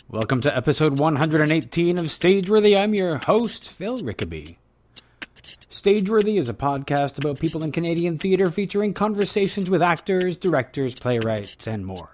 Welcome to episode 118 of Stageworthy. I'm your host, Phil Rickaby. Stageworthy is a podcast about people in Canadian theatre featuring conversations with actors, directors, playwrights, and more.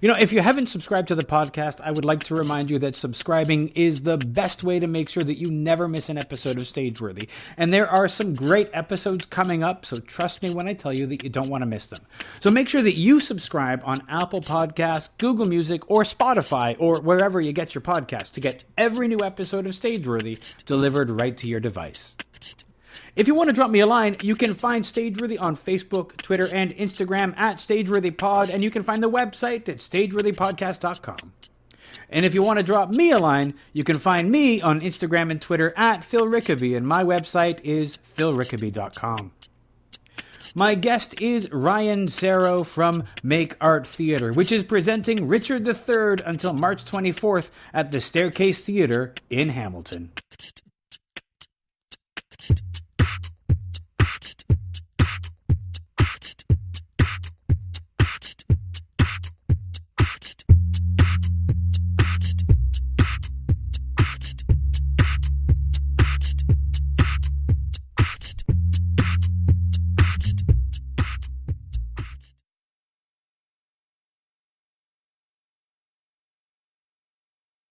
You know, if you haven't subscribed to the podcast, I would like to remind you that subscribing is the best way to make sure that you never miss an episode of Stageworthy. And there are some great episodes coming up, so trust me when I tell you that you don't want to miss them. So make sure that you subscribe on Apple Podcasts, Google Music, or Spotify, or wherever you get your podcasts to get every new episode of Stageworthy delivered right to your device. If you want to drop me a line, you can find Stageworthy on Facebook, Twitter, and Instagram at StageworthyPod, and you can find the website at StageworthyPodcast.com. And if you want to drop me a line, you can find me on Instagram and Twitter at Phil Rickaby, and my website is philrickaby.com. My guest is Ryan Sero from Make Art Theatre, which is presenting Richard III until March 24th at the Staircase Theatre in Hamilton.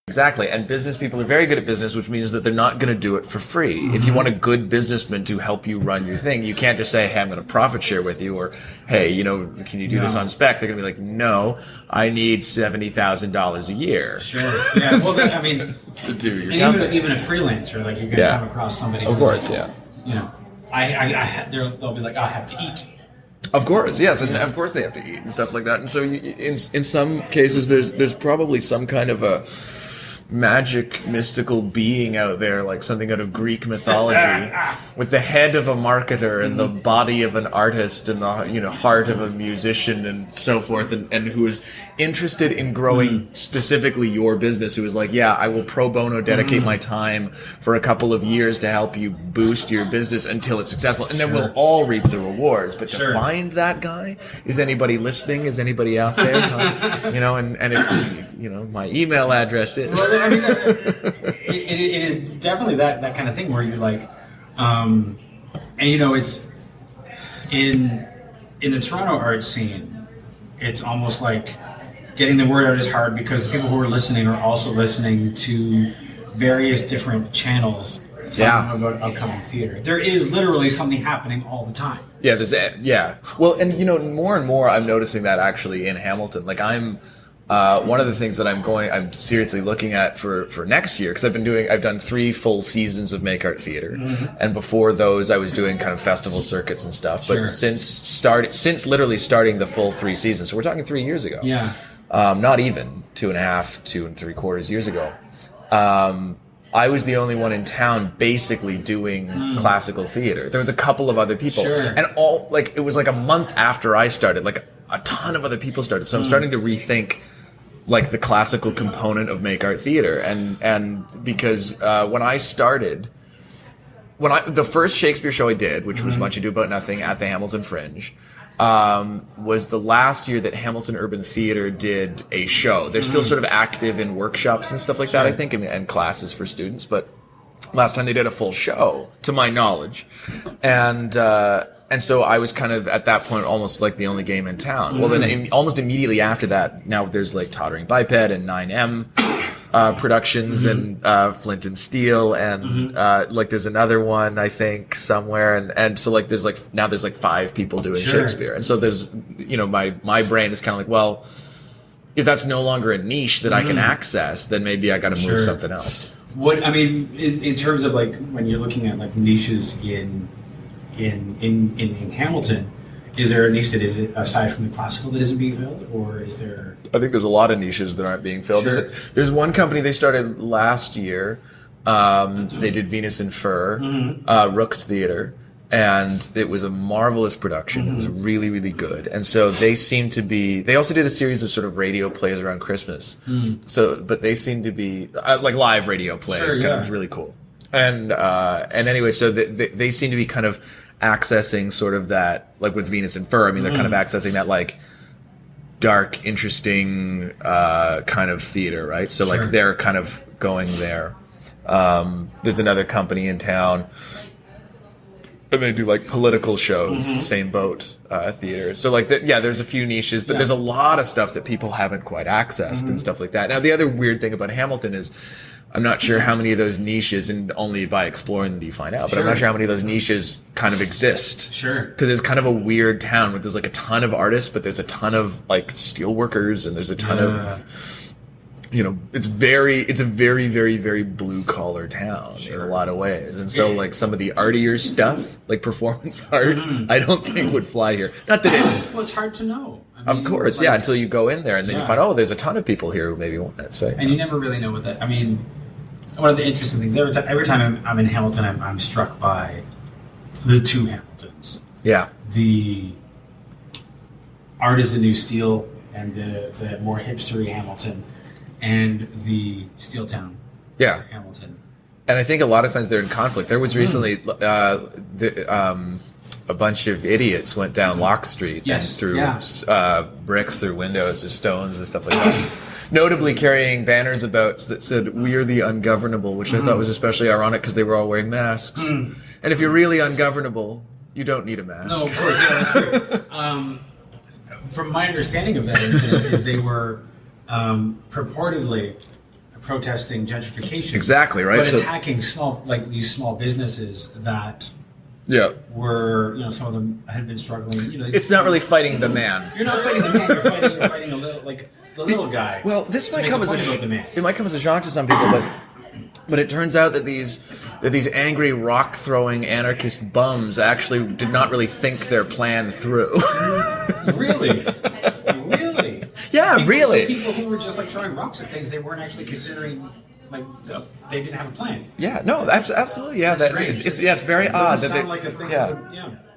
Exactly, and business people are very good at business, which means that they're not going to do it for free. Mm-hmm. If you want a good businessman to help you run your thing, you can't just say, hey, I'm going to profit share with you, or, hey, you know, can you do this on spec? They're going to be like, no, I need $70,000 a year. Sure. Yeah, well, I mean, to do your and even a freelancer, like you're going to come across somebody who's like, you know, they'll be like, I have to eat. Of course, yes, and of course they have to eat and stuff like that. And so in some cases, there's probably some kind of a magic mystical being out there, like something out of Greek mythology, with the head of a marketer and the body of an artist and the heart of a musician and so forth, and who is interested in growing specifically your business, who is like, yeah, I will pro bono dedicate my time for a couple of years to help you boost your business until it's successful, and then we'll all reap the rewards. But to find that guy, is anybody listening? Is anybody out there? And if my email address is. Well, I mean, it is definitely that kind of thing where you're like, and it's in the Toronto art scene, it's almost like getting the word out is hard because the people who are listening are also listening to various different channels talking about upcoming theater. There is literally something happening all the time. Well, and more and more I'm noticing that actually in Hamilton. Like one of the things that I'm seriously looking at for next year, because I've done 3 full seasons of Make Art Theatre, and before those I was doing kind of festival circuits and stuff. But since literally starting the full 3 seasons, so we're talking 3 years ago. Yeah. Not even 2.5, 2 3/4 years ago. I was the only one in town basically doing classical theater. There was a couple of other people, and it was like a month after I started, like a ton of other people started. So I'm starting to rethink like the classical component of Make Art Theatre, and because when I started, the first Shakespeare show I did, which was Much Ado About Nothing at the Hamilton Fringe, was the last year that Hamilton Urban Theatre did a show. They're still sort of active in workshops and stuff like that, I think, and classes for students, but last time they did a full show, to my knowledge. And so I was kind of, at that point, almost like the only game in town. Well, then almost immediately after that, now there's like Tottering Biped and 9M productions and Flint and Steel and like there's another one, I think, somewhere. And so like there's 5 people doing Shakespeare. And so there's, my brain is kind of like, well, if that's no longer a niche that I can access, then maybe I got to move something else. What, I mean, in terms of like, when you're looking at like niches in Hamilton, is there a niche that is, aside from the classical, that isn't being filled, or is there? I think there's a lot of niches that aren't being filled. There's one company they started last year. They did Venus and Fur, Rook's Theatre, and it was a marvelous production. It was really, really good. And so they seem to be. They also did a series of sort of radio plays around Christmas. So, but they seem to be like live radio plays. Kind of really cool. And anyway, so they seem to be kind of accessing sort of that, like with Venus and Fur. I mean, they're kind of accessing that like dark, interesting kind of theater, right? So like they're kind of going there. There's another company in town that may do like political shows, same boat theater. So like there's a few niches, but there's a lot of stuff that people haven't quite accessed and stuff like that. Now the other weird thing about Hamilton is I'm not sure how many of those niches, and only by exploring them do you find out, but I'm not sure how many of those niches kind of exist. Sure. Because it's kind of a weird town where there's like a ton of artists, but there's a ton of like steel workers, and there's a ton of, you know, it's a very, very, very blue collar town in a lot of ways. And so like some of the artier stuff, like performance art, I don't think would fly here. Not that it... Well, it's hard to know. I mean, of course, like, until you go in there and then you find, oh, there's a ton of people here who maybe want to say. And you never really know what that... I mean, one of the interesting things, every time I'm in Hamilton, I'm struck by the two Hamiltons. Yeah. The artisan new steel and the more hipstery Hamilton and the steel town Hamilton. And I think a lot of times they're in conflict. There was recently a bunch of idiots went down Locke Street and threw bricks through windows or stones and stuff like that. Notably carrying banners about that said, "We are the ungovernable," which I thought was especially ironic because they were all wearing masks. And if you're really ungovernable, you don't need a mask. No, of course, that's true. From my understanding of that incident is they were purportedly protesting gentrification. Exactly, right. But attacking these small businesses that were, you know, some of them had been struggling. You know, it's not really fighting the man. You're not fighting the man. You're fighting a little, like the little guy. Well, this might come as a shock to some people, but it turns out that these angry rock throwing anarchist bums actually did not really think their plan through. Really? Yeah, really. People who were just like throwing rocks at things, they weren't actually considering. Like they didn't have a plan. Yeah, no, absolutely. Yeah, it's very odd that sound like a thing.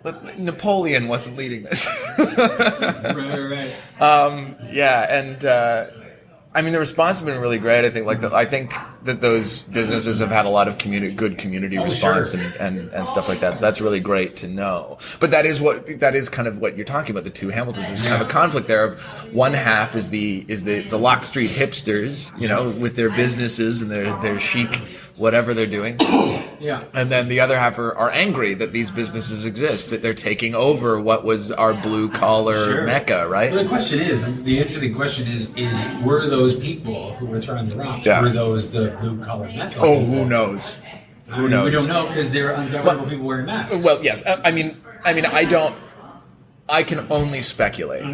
But Napoleon wasn't leading this. Right. And I mean, the response has been really great. I think, I think that those businesses have had a lot of good community response and stuff like that. So that's really great to know. But that is kind of what you're talking about. The two Hamiltons. There's kind of a conflict there. Of one half is the Locke Street hipsters, you know, with their businesses and their chic whatever they're doing. Yeah. And then the other half are angry that these businesses exist, that they're taking over what was our blue collar mecca, right? Well, the question is, the interesting question is were those people who were throwing the rocks, were those the blue collar mecca? Oh, people? Who knows? Who knows? We don't know because they're ungovernable people wearing masks. Well, yes. I mean, I can only speculate.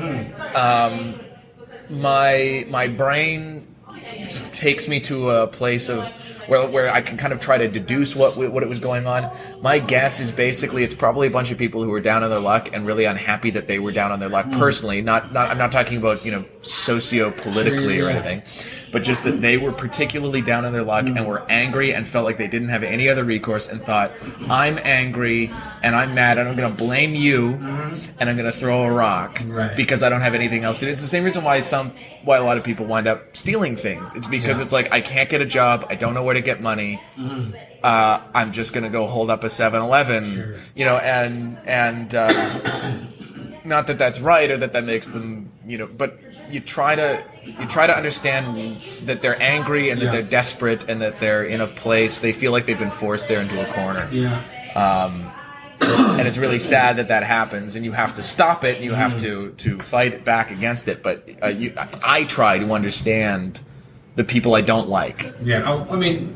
My brain just takes me to a place of where I can kind of try to deduce what it was going on. My guess is basically it's probably a bunch of people who were down on their luck and really unhappy that they were down on their luck personally. Not I'm not talking about, you know, socio-politically or anything, but just that they were particularly down on their luck and were angry and felt like they didn't have any other recourse and thought, I'm angry and I'm mad and I'm going to blame you and I'm going to throw a rock because I don't have anything else to do. It's the same reason why a lot of people wind up stealing things. It's because it's like, I can't get a job, I don't know where to get money, I'm just going to go hold up a 7-Eleven, you know, and not that that's right or that makes them, you know, but you try to understand that they're angry and that they're desperate and that they're in a place, they feel like they've been forced there into a corner. And it's really sad that happens, and you have to stop it, and you have to fight it back against it. But I try to understand the people I don't like. Yeah, I mean,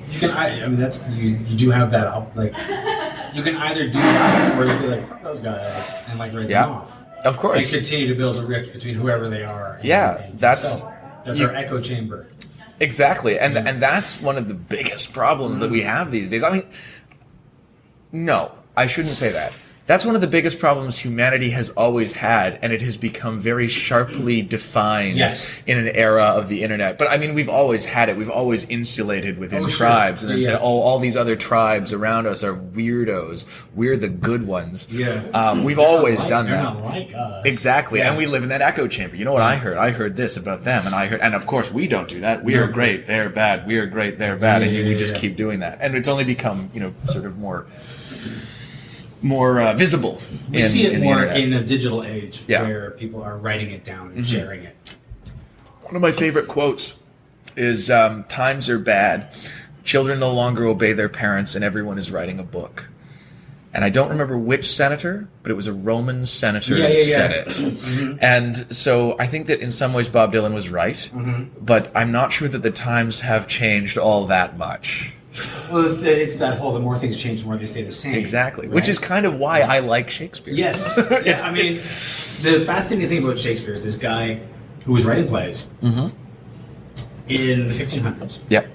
you can. I mean, that's you do have that. Like, you can either do that or just be like, "Fuck those guys," and like write them off. Of course, and continue to build a rift between whoever they are. That's our echo chamber. Exactly, and that's one of the biggest problems that we have these days. I mean, no. I shouldn't say that. That's one of the biggest problems humanity has always had, and it has become very sharply defined in an era of the internet. But I mean, we've always had it. We've always insulated within tribes, and then said, all these other tribes around us are weirdos. We're the good ones. We've always done that. They're not like us. Exactly, and we live in that echo chamber. You know what I heard? I heard this about them, and of course we don't do that. We are great, they're bad. We are great, they're bad, and we just keep doing that. And it's only become, you know, sort of more visible. We see it in more the internet. in a digital age Yeah. where people are writing it down and sharing it. One of my favorite quotes is, times are bad. Children no longer obey their parents and everyone is writing a book. And I don't remember which senator, but it was a Roman senator that said it. And so I think that in some ways Bob Dylan was right, but I'm not sure that the times have changed all that much. Well, it's that whole, the more things change, the more they stay the same. Exactly. Right? Which is kind of why I like Shakespeare. Yes. Yeah, I mean, the fascinating thing about Shakespeare is this guy who was writing plays in the 1500s. Yep.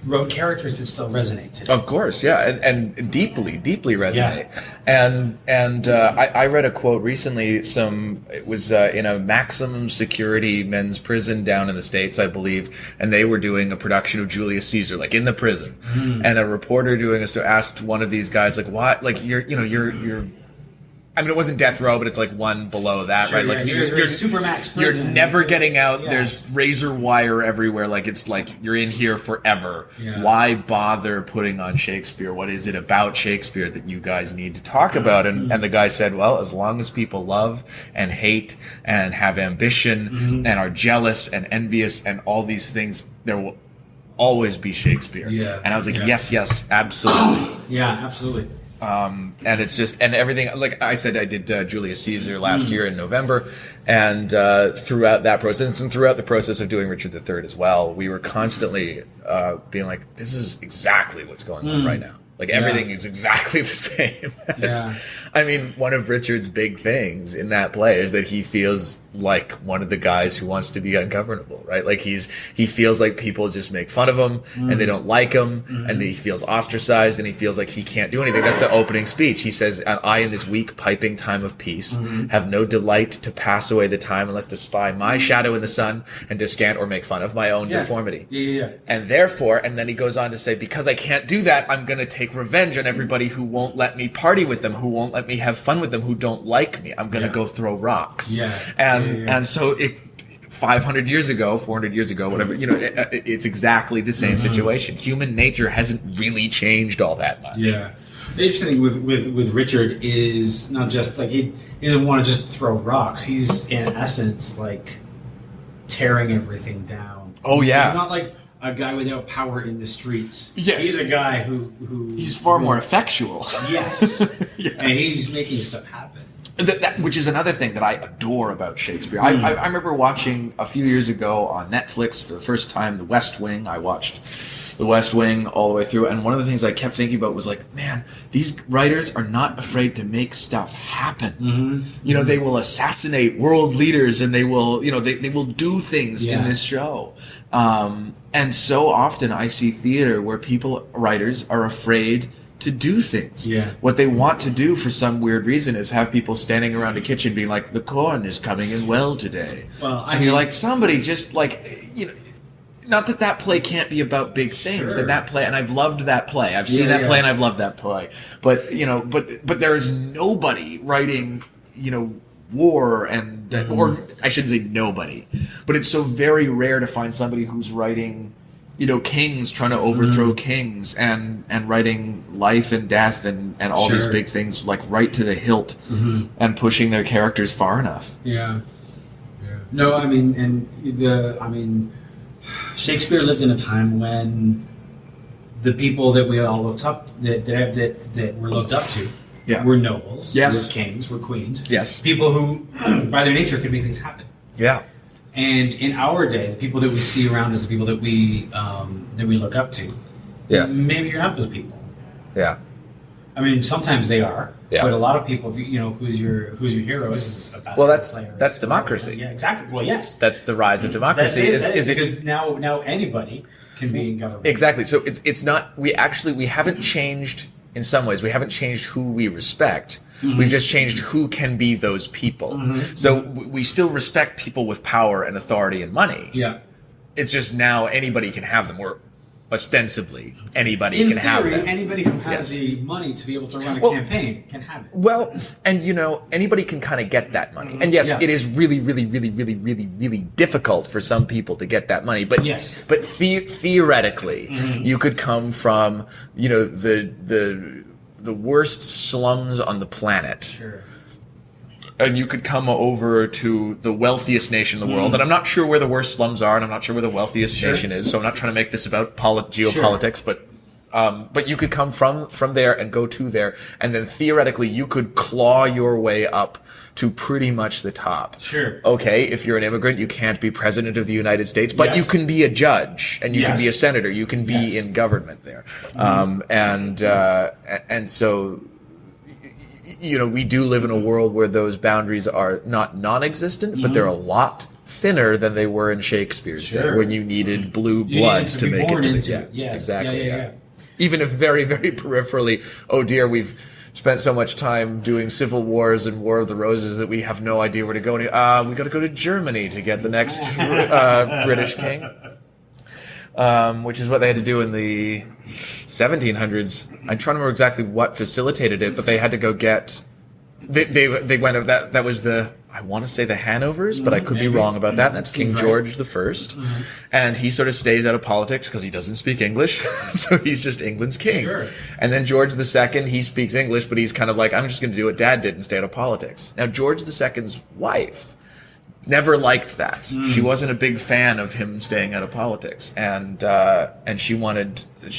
Wrote characters that still resonate today. Of course, yeah, and deeply resonate. Yeah. I read a quote recently. It was in a maximum security men's prison down in the States, I believe, and they were doing a production of Julius Caesar, like in the prison. And a reporter doing a story asked one of these guys, like, "Why? Like you're." I mean, it wasn't death row, but it's like one below that, sure, right? Like you're supermax prison. You're never getting out. Yeah. There's razor wire everywhere. Like it's like you're in here forever. Yeah. Why bother putting on Shakespeare? What is it about Shakespeare that you guys need to talk about? And the guy said, well, as long as people love and hate and have ambition and are jealous and envious and all these things, there will always be Shakespeare. Yeah. And I was like, yes, absolutely. Yeah, absolutely. And it's just, and everything, like I said, I did Julius Caesar last year in November, and throughout that process, and throughout the process of doing Richard III as well, we were constantly being like, this is exactly what's going on right now. Like everything is exactly the same. I mean, one of Richard's big things in that play is that he feels like one of the guys who wants to be ungovernable, right? Like he feels like people just make fun of him and they don't like him and he feels ostracized and he feels like he can't do anything. That's the opening speech. He says, I in this weak piping time of peace have no delight to pass away the time unless to spy my shadow in the sun and descant or make fun of my own deformity. And therefore, and then he goes on to say, because I can't do that, I'm going to take revenge on everybody who won't let me party with them, who won't let me have fun with them, who don't like me. I'm going to go throw rocks. And so 500 years ago, 400 years ago, whatever, it's exactly the same situation. Human nature hasn't really changed all that much. Yeah. The interesting thing with Richard is not just like he doesn't want to just throw rocks. He's in essence like tearing everything down. Oh yeah. He's not like a guy without power in the streets. Yes. He's a guy who he's far more effectual. Yes. And he's making stuff happen. Which is another thing that I adore about Shakespeare. I remember watching a few years ago on Netflix for the first time The West Wing. I watched The West Wing all the way through, and one of the things I kept thinking about was like, man, these writers are not afraid to make stuff happen. They will assassinate world leaders, and they will, they will do things in this show. And so often I see theater where writers are afraid to do things. What they want to do for some weird reason is have people standing around a kitchen being like, the corn is coming in well today. Well, you're like, somebody just like, not that play can't be about big things. And that play, and I've loved that play. I've seen that play and I've loved that play. But, but there is nobody writing, war and, or I shouldn't say nobody, but it's so very rare to find somebody who's writing, kings trying to overthrow kings and writing life and death and all these big things like right to the hilt and pushing their characters far enough. No, I mean, Shakespeare lived in a time when the people that we all looked up that were looked up to were nobles, were kings, were queens, people who by their nature could make things happen. And in our day, the people that we see around us, the people that we look up to, maybe you're not those people. I mean, sometimes they are, but a lot of people, who's your hero is a basketball player. That's democracy. Yeah, exactly. Well, yes, that's the rise of democracy. Because now anybody can be in government. Exactly. So it's not. We haven't changed in some ways. We haven't changed who we respect. We've just changed who can be those people. So we still respect people with power and authority and money. It's just now anybody can have them, or ostensibly anybody can have them. Anybody who has the money to be able to run a campaign can have it. Well, and anybody can kind of get that money. And yes, it is really, really, really, really, really, really difficult for some people to get that money. But theoretically, you could come from, the the worst slums on the planet. Sure. And you could come over to the wealthiest nation in the world. And I'm not sure where the worst slums are, and I'm not sure where the wealthiest nation is, so I'm not trying to make this about geopolitics, but you could come from there and go to there, and then theoretically you could claw your way up to pretty much the top. Sure. Okay, if you're an immigrant, you can't be president of the United States, but you can be a judge, and you can be a senator, you can be in government there. And so, you know, we do live in a world where those boundaries are not non-existent, but they're a lot thinner than they were in Shakespeare's day, when you needed blue blood to make it to the exactly. Yeah. Even if very, very peripherally, oh dear, we've spent so much time doing civil wars and War of the Roses that we have no idea where to go. We got to go to Germany to get the next British king, which is what they had to do in the 1700s. I'm trying to remember exactly what facilitated it, but they had to go get. They went. That was the. I want to say the Hanovers, but I could be wrong about that. And that's King George the First, and he sort of stays out of politics because he doesn't speak English, so he's just England's king. Sure. And then George the Second, he speaks English, but he's kind of like, I'm just going to do what Dad did and stay out of politics. Now George the Second's wife never liked that. She wasn't a big fan of him staying out of politics, and she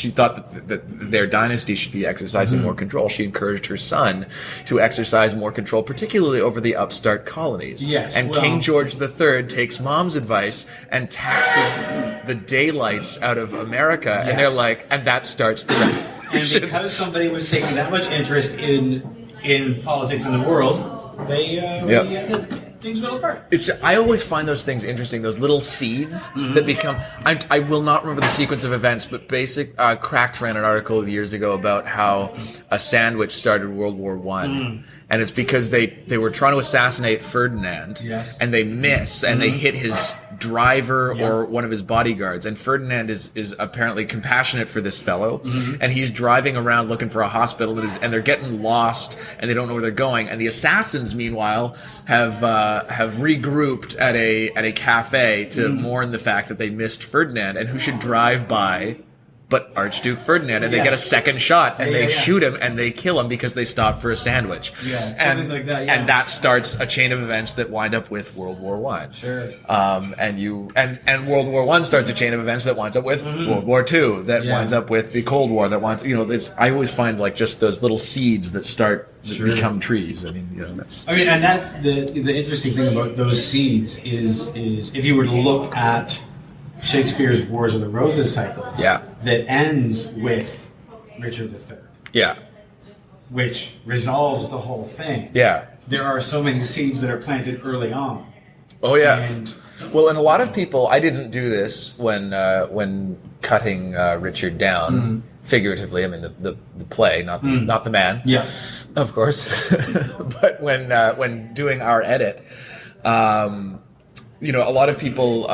thought that their dynasty should be exercising more control. She encouraged her son to exercise more control, particularly over the upstart colonies. Yes, and King George III takes Mom's advice and taxes the daylights out of America, and they're like, and that starts the revolution. And because somebody was taking that much interest in politics in the world, things fell apart. I always find those things interesting, those little seeds that become... I will not remember the sequence of events, but Cracked ran an article years ago about how a sandwich started World War I. And it's because they were trying to assassinate Ferdinand, and they miss, and they hit his driver or one of his bodyguards. And Ferdinand is apparently compassionate for this fellow, and he's driving around looking for a hospital, and they're getting lost, and they don't know where they're going. And the assassins, meanwhile, have regrouped at a cafe to mourn the fact that they missed Ferdinand, and who should drive by but Archduke Ferdinand, and they get a second shot, and they shoot him, and they kill him because they stopped for a sandwich. Something like that. And that starts a chain of events that wind up with World War I. Sure. And World War I starts a chain of events that winds up with World War II, that winds up with the Cold War, that winds. I always find like just those little seeds that become trees. I mean, that's. I mean, and that the interesting thing about those seeds is if you were to look at Shakespeare's Wars of the Roses cycles, that ends with Richard III. Yeah. Which resolves the whole thing. Yeah. There are so many seeds that are planted early on. Oh, yes. And a lot of people, I didn't do this when cutting Richard down, figuratively, I mean the play, not the man. Yeah. Of course. But when doing our edit, a lot of people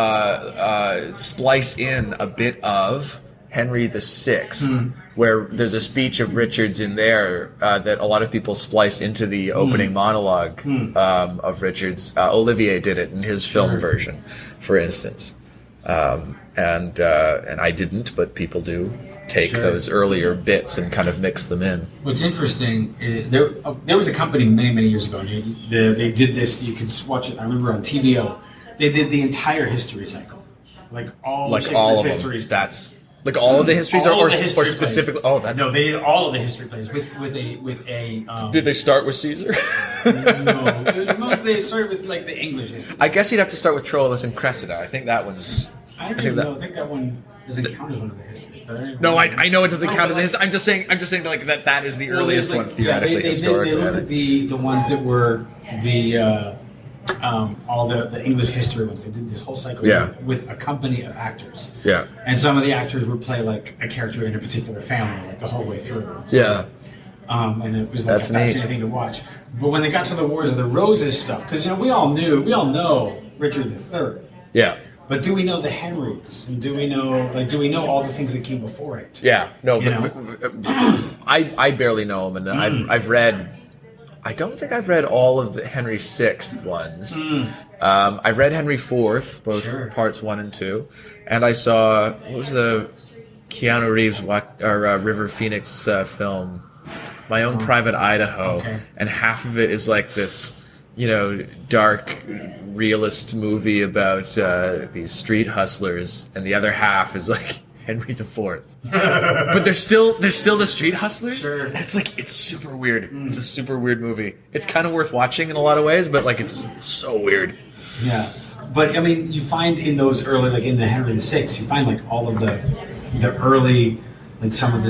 splice in a bit of Henry VI, where there's a speech of Richard's in there that a lot of people splice into the opening monologue of Richard's. Olivier did it in his film version, for instance, and I didn't, but people do take those earlier bits and kind of mix them in. What's interesting, there was a company many years ago, and they did this. You could watch it. I remember on TVO. They did the entire history cycle, all of histories. That's like all of the histories, or specifically. Oh, that's no. They did all of the history plays with a. Did they start with Caesar? No, it was mostly they started with like the English history. I guess you'd have to start with Troilus and Cressida. I think that one's. I think that one doesn't count as one of the histories. No, I know it doesn't count as history. I'm just saying like that is the earliest one theoretically. They looked at the ones that were the. All the English history ones. They did this whole cycle with a company of actors. Yeah. And some of the actors would play like a character in a particular family like the whole way through. So, and it was like a fascinating thing to watch. But when they got to the Wars of the Roses stuff, because we all know Richard III. Yeah. But do we know the Henrys? And do we know all the things that came before it? Yeah. No. I barely know them, and I've read. I don't think I've read all of the Henry VI ones. I've read Henry IV, both parts 1 and 2, and I saw what was the Keanu Reeves River Phoenix film? my own private Idaho, and half of it is like this, dark realist movie about these street hustlers, and the other half is like Henry IV. But they're still the street hustlers. Sure. And it's super weird. It's a super weird movie. It's kind of worth watching in a lot of ways, but it's so weird. Yeah. But I mean, you find in those early, like in the Henry VI, you find like all of the early, like some of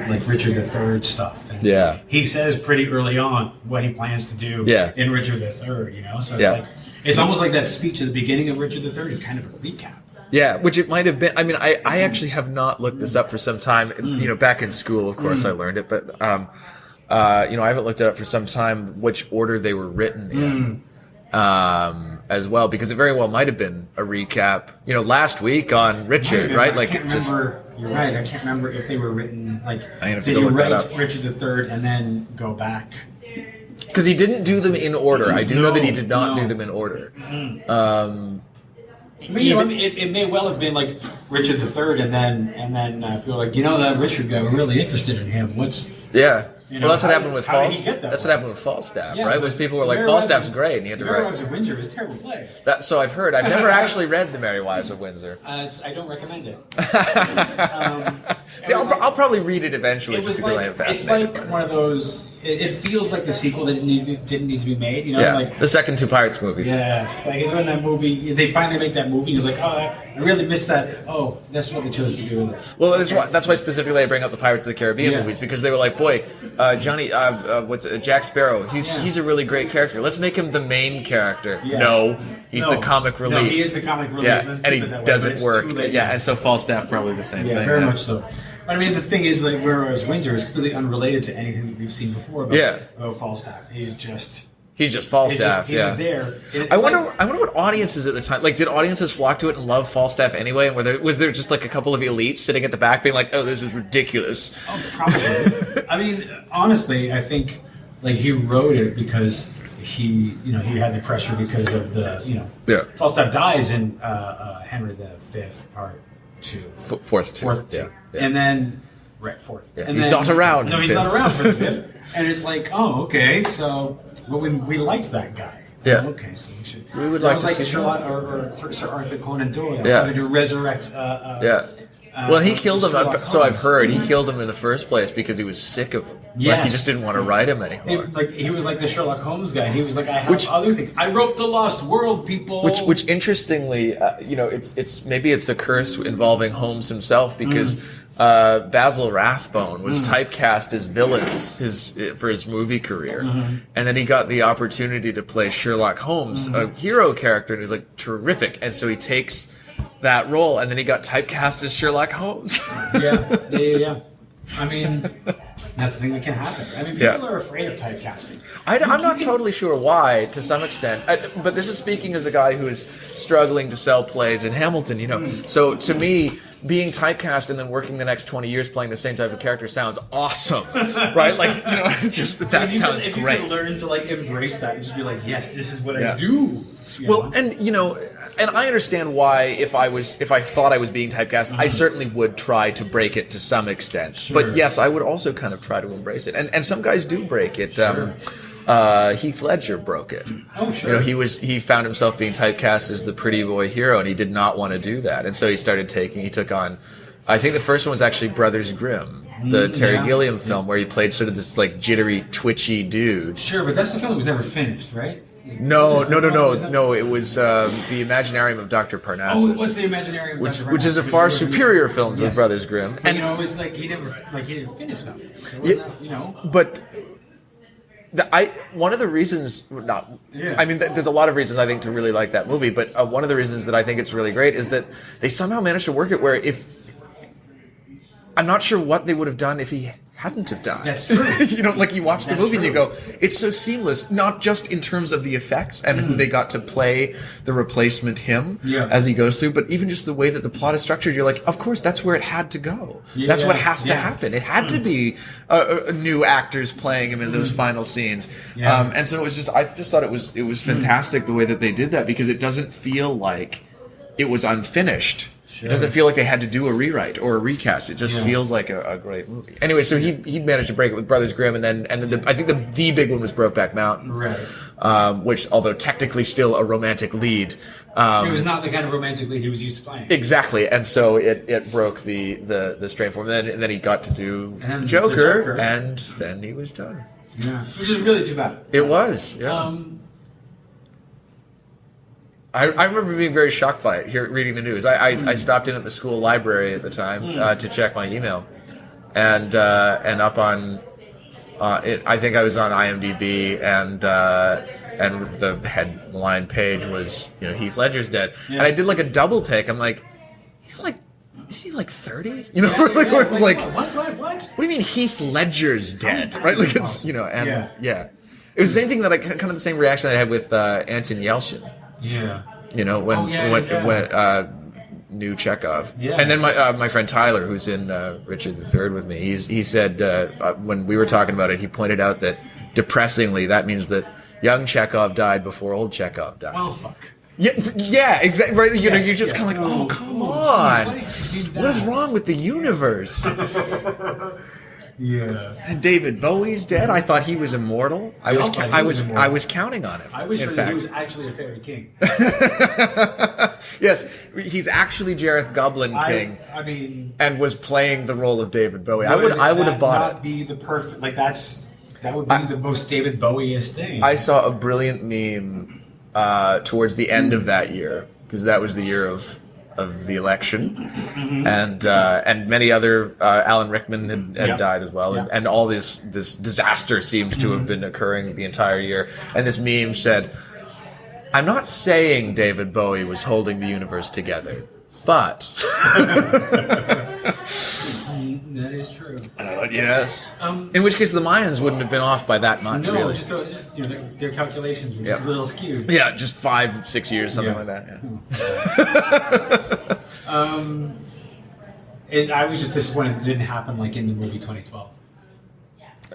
like Richard III stuff. And he says pretty early on what he plans to do in Richard III. So it's it's almost like that speech at the beginning of Richard III is kind of a recap. Yeah, which it might have been. I mean, I actually have not looked this up for some time. Back in school, of course, I learned it, but I haven't looked it up for some time which order they were written in. As well, because it very well might have been a recap. Last week on Richard, right? I can't remember. You're right. I can't remember if they were written did he write Richard III and then go back? Because he didn't do them in order. I do know that he did not do them in order. It may well have been like Richard III, and then people are like, that Richard guy, we're really interested in him. What's well, that's what happened with That's what happened with Falstaff, right? Was people were like, Falstaff's great, and he had to write. Merry Wives of Windsor is a terrible play. So I've heard. I've never actually read The Merry Wives of Windsor. I don't recommend it. I'll probably read it eventually. It's like one of those. It feels like the sequel that didn't need to be made. Like the second two Pirates movies. Yes, like it's when that movie they finally make that movie. And you're like, I really missed that. Oh, that's what they chose to do with it. Well, that's why specifically I bring up the Pirates of the Caribbean movies, because they were like, boy, Johnny, Jack Sparrow? He's a really great character. Let's make him the main character. Yes. No, he's the comic relief. No, he is the comic relief. Yeah, and he doesn't work. And so Falstaff probably the same thing. Yeah, very much so. But I mean, the thing is, like, whereas Windsor is completely unrelated to anything that we've seen before about Falstaff. He's just Falstaff. He's just there. I wonder what audiences at the time, like, did audiences flock to it and love Falstaff anyway? And was there just like a couple of elites sitting at the back being like, oh, this is ridiculous? Oh, probably. I mean, honestly, I think like he wrote it because he had the pressure because of the Falstaff dies in Henry V Part 2. Fourth two. Yeah. And then fourth. Yeah. And he's not around. No, he's not around for the fifth. And it's like, oh, okay, so we liked that guy. Yeah. Okay, so we should. We would like to see Sherlock or Sir Arthur Conan Doyle having to resurrect. Well, he killed him. So I've heard he killed him in the first place because he was sick of him. Yes. Like he just didn't want to write him anymore. He was like the Sherlock Holmes guy, and he was like, I have other things. I wrote The Lost World, people. Which interestingly, it's maybe it's a curse involving Holmes himself, because Basil Rathbone was typecast as villains for his movie career, and then he got the opportunity to play Sherlock Holmes, a hero character, and he's like terrific, and so he takes that role, and then he got typecast as Sherlock Holmes. Yeah. I mean, that's the thing that can happen. I mean, people are afraid of typecasting. I'm not totally sure why, to some extent. But this is speaking as a guy who is struggling to sell plays in Hamilton, So to me, being typecast and then working the next 20 years playing the same type of character sounds awesome, right? Like, just that sounds great. If you can learn to, like, embrace that and just be like, yes, this is what I do. Well, and I understand why if I thought I was being typecast, I certainly would try to break it to some extent. Sure. But yes, I would also kind of try to embrace it. And some guys do break it. Sure. Heath Ledger broke it. Oh, sure. He found himself being typecast as the pretty boy hero, and he did not want to do that. And so he took on, I think the first one was actually Brothers Grimm, the Terry Gilliam film, where he played sort of this like jittery, twitchy dude. Sure, but that's the film that was never finished, right? No. It was the Imaginarium of Dr. Parnassus. Oh, it was the Imaginarium of Dr. Parnassus, which is a far superior film to Brothers Grimm. And it was like he didn't finish that. So But one of the reasons, I mean, there's a lot of reasons I think to really like that movie, but one of the reasons that I think it's really great is that they somehow managed to work it where I'm not sure what they would have done if he hadn't have died. That's true. Like you watch the movie and you go, it's so seamless, not just in terms of the effects and who they got to play the replacement him as he goes through, but even just the way that the plot is structured, you're like, of course, that's where it had to go. That's what has to happen. It had to be new actors playing him in those final scenes. And so I just thought it was fantastic the way that they did that, because it doesn't feel like it was unfinished. It doesn't feel like they had to do a rewrite or a recast. It just feels like a great movie. Anyway, so he managed to break it with Brothers Grimm, and then I think the big one was Brokeback Mountain, right? Which, although technically still a romantic lead, it was not the kind of romantic lead he was used to playing. Exactly, and so it broke the straight form. And then he got to do the Joker, and then he was done. Yeah, which is really too bad. It was. Yeah. I remember being very shocked by it, reading the news. I stopped in at the school library at the time to check my email, and up on it. I think I was on IMDb, and the headline page was Heath Ledger's dead, and I did like a double take. I'm like, is he like 30? Where it's like, what? What do you mean Heath Ledger's dead? Right? Like it's It was the same thing that kind of the same reaction I had with Anton Yelchin. Yeah. When knew Chekhov. Yeah. And then my friend Tyler, who's in Richard III with me, he said when we were talking about it, he pointed out that depressingly that means that young Chekhov died before old Chekhov died. Well, fuck. Yeah, exactly. Right? You're just kind of like, oh, come on. Geez, what is wrong with the universe? Yeah. And David Bowie's dead. I thought he was immortal. I was counting on him. I was sure that he was actually a fairy king. Yes, he's actually Jareth Goblin King. I mean, and was playing the role of David Bowie. I would have bought it. Be the perfect that would be the most David Bowie-est thing. I saw a brilliant meme towards the end of that year, because that was the year of the election, and many other Alan Rickman had died as well, and all this disaster seemed to have been occurring the entire year. And this meme said, "I'm not saying David Bowie was holding the universe together, but." That is true. And I thought, yes. In which case, the Mayans wouldn't have been off by that much, no, really. Just their calculations were just a little skewed. Yeah, just 5-6 years, something like that. Yeah. I was just disappointed it didn't happen like in the movie 2012.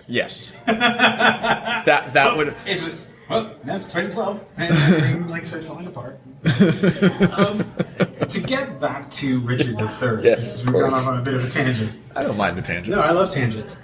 Yes. that would. That's 2012, and everything starts falling apart. To get back to Richard III, yes, we've gone off on a bit of a tangent. I don't mind the tangents. No, I love tangents.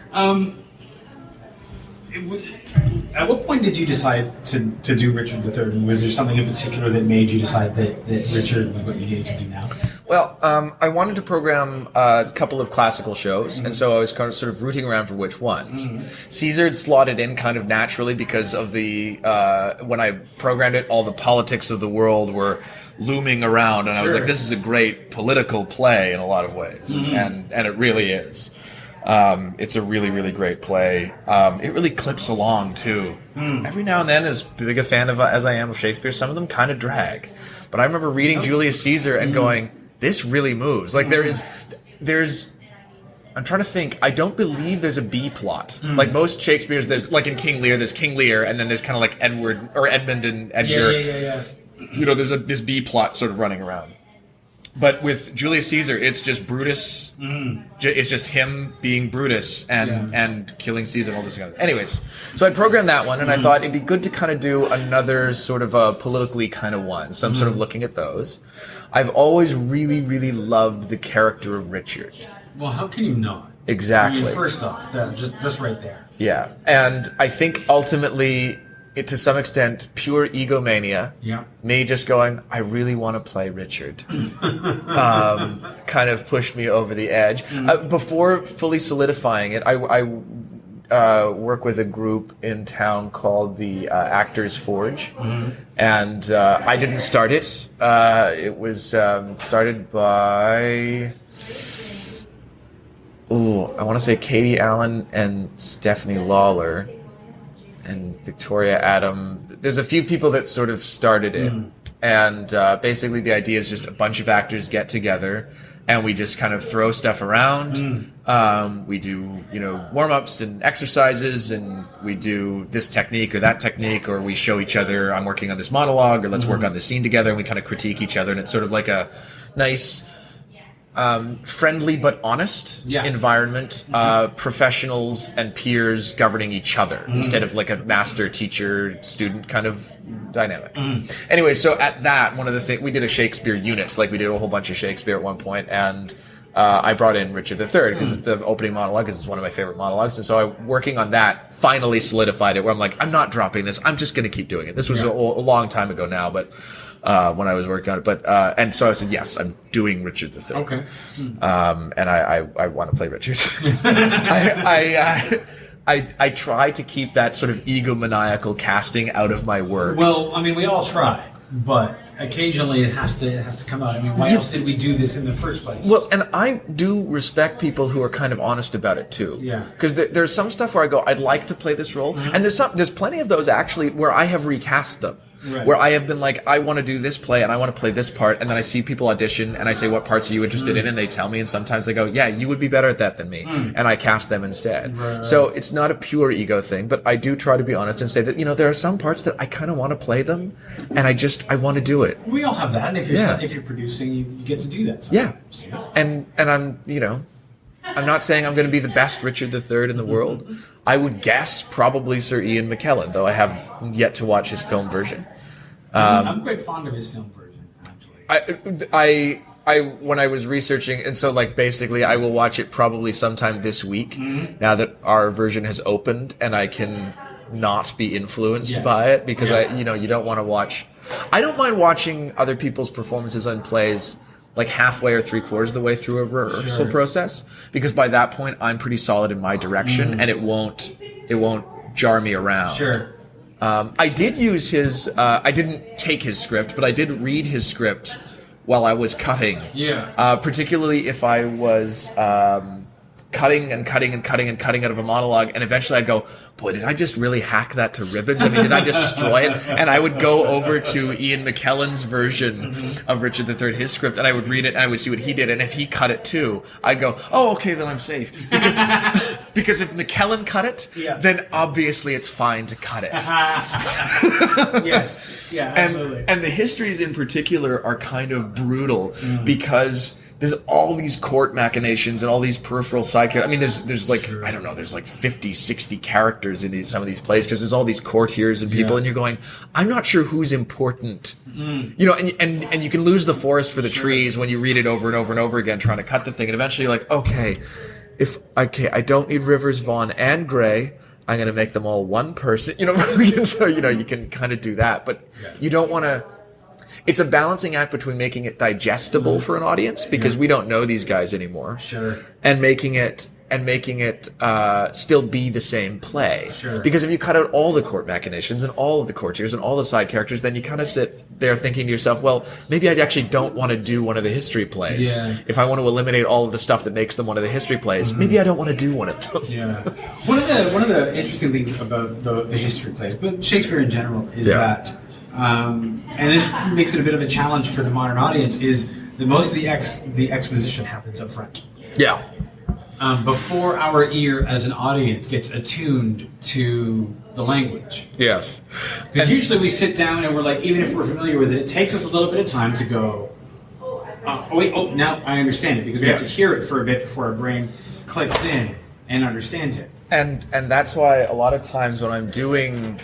At what point did you decide to do Richard III? Was there something in particular that made you decide that Richard was what you needed to do now? Well, I wanted to program a couple of classical shows, and so I was kind of sort of rooting around for which ones. Caesar had slotted in kind of naturally because of the when I programmed it, all the politics of the world were looming around, and I was like, this is a great political play in a lot of ways, and it really is. It's a really, really great play. It really clips along too. Every now and then, as big a fan as I am of Shakespeare, some of them kind of drag. But I remember reading Julius Caesar and going, this really moves. Like there's I'm trying to think. I don't believe there's a B plot. Like most Shakespeare's, there's like in King Lear, there's King Lear, and then there's kind of like Edward or Edmund and Edgar. Yeah. There's this B plot sort of running around. But with Julius Caesar, it's just Brutus. It's just him being Brutus and killing Caesar and all this kind of. Anyways, so I programmed that one, and I thought it'd be good to kind of do another sort of a politically kind of one. So I'm sort of looking at those. I've always really, really loved the character of Richard. Well, how can you not? Exactly. I mean, first off, just right there. Yeah, and I think ultimately, to some extent, pure egomania. Yeah. Me just going, I really want to play Richard. Kind of pushed me over the edge. Before fully solidifying it, I work with a group in town called the Actors Forge. And I didn't start it. It was started by... I want to say Katie Allen and Stephanie Lawler and Victoria Adam. There's a few people that sort of started it. And basically the idea is just a bunch of actors get together and we just kind of throw stuff around. We do, warm-ups and exercises, and we do this technique or that technique, or we show each other, I'm working on this monologue, or let's work on this scene together, and we kind of critique each other. And it's sort of like a nice friendly but honest environment, professionals and peers governing each other instead of like a master teacher student kind of dynamic. Anyway, so at that, one of the things, we did a Shakespeare unit, like we did a whole bunch of Shakespeare at one point, and I brought in Richard III because the opening monologue is one of my favorite monologues, and so working on that finally solidified it, where I'm like, I'm not dropping this, I'm just going to keep doing it. This was a long time ago now, but when I was working on it, but and so I said, yes, I'm doing Richard III. Okay. And I want to play Richard. I try to keep that sort of egomaniacal casting out of my work. Well, I mean, we all try, but occasionally it has to come out. I mean, why else did we do this in the first place? Well, and I do respect people who are kind of honest about it too. Yeah. Because there's some stuff where I go, I'd like to play this role, and there's plenty of those actually where I have recast them. Right. Where I have been like, I want to do this play and I want to play this part, and then I see people audition and I say, what parts are you interested in? And they tell me, and sometimes they go, yeah, you would be better at that than me. And I cast them instead. Right. So it's not a pure ego thing, but I do try to be honest and say that, there are some parts that I kind of want to play them, and I want to do it. We all have that, and if you're producing, you get to do that sometimes. Yeah. And I'm, I'm not saying I'm going to be the best Richard III in the world. I would guess probably Sir Ian McKellen, though I have yet to watch his film version. I'm quite fond of his film version, actually. I when I was researching, and so like basically I will watch it probably sometime this week, now that our version has opened and I can not be influenced by it, because you don't want to watch. I don't mind watching other people's performances on plays like halfway or 3/4 of the way through a rehearsal process, because by that point I'm pretty solid in my direction and it won't jar me around. Sure. I did use his, I didn't take his script, but I did read his script while I was cutting. Yeah. Particularly if I was cutting out of a monologue, and eventually I'd go, boy, did I just really hack that to ribbons? I mean, did I destroy it? And I would go over to Ian McKellen's version of Richard III, his script, and I would read it, and I would see what he did, and if he cut it too, I'd go, oh, okay, then I'm safe. Because if McKellen cut it, then obviously it's fine to cut it. Yes, yeah, absolutely. And the histories in particular are kind of brutal, because there's all these court machinations and all these peripheral side characters. I mean, there's like, I don't know, there's like 50, 60 characters in some of these plays, because there's all these courtiers and people, and you're going, I'm not sure who's important. And you can lose the forest for the trees when you read it over and over and over again, trying to cut the thing, and eventually you're like, okay, I don't need Rivers, Vaughn, and Gray. I'm going to make them all one person. So, you can kind of do that, but you don't want to. It's a balancing act between making it digestible for an audience, because we don't know these guys anymore. Sure. And making it still be the same play. Sure. Because if you cut out all the court machinations and all of the courtiers and all the side characters, then you kind of sit there thinking to yourself, well, maybe I actually don't want to do one of the history plays. Yeah. If I want to eliminate all of the stuff that makes them one of the history plays, maybe I don't want to do one of them. Yeah. One of the interesting things about the history plays, but Shakespeare in general, is that and this makes it a bit of a challenge for the modern audience, is that most of the exposition happens up front. Yeah. Before our ear as an audience gets attuned to the language. Yes. Because usually we sit down and we're like, even if we're familiar with it, it takes us a little bit of time to go, now I understand it, because we have to hear it for a bit before our brain clicks in and understands it. And that's why a lot of times when I'm doing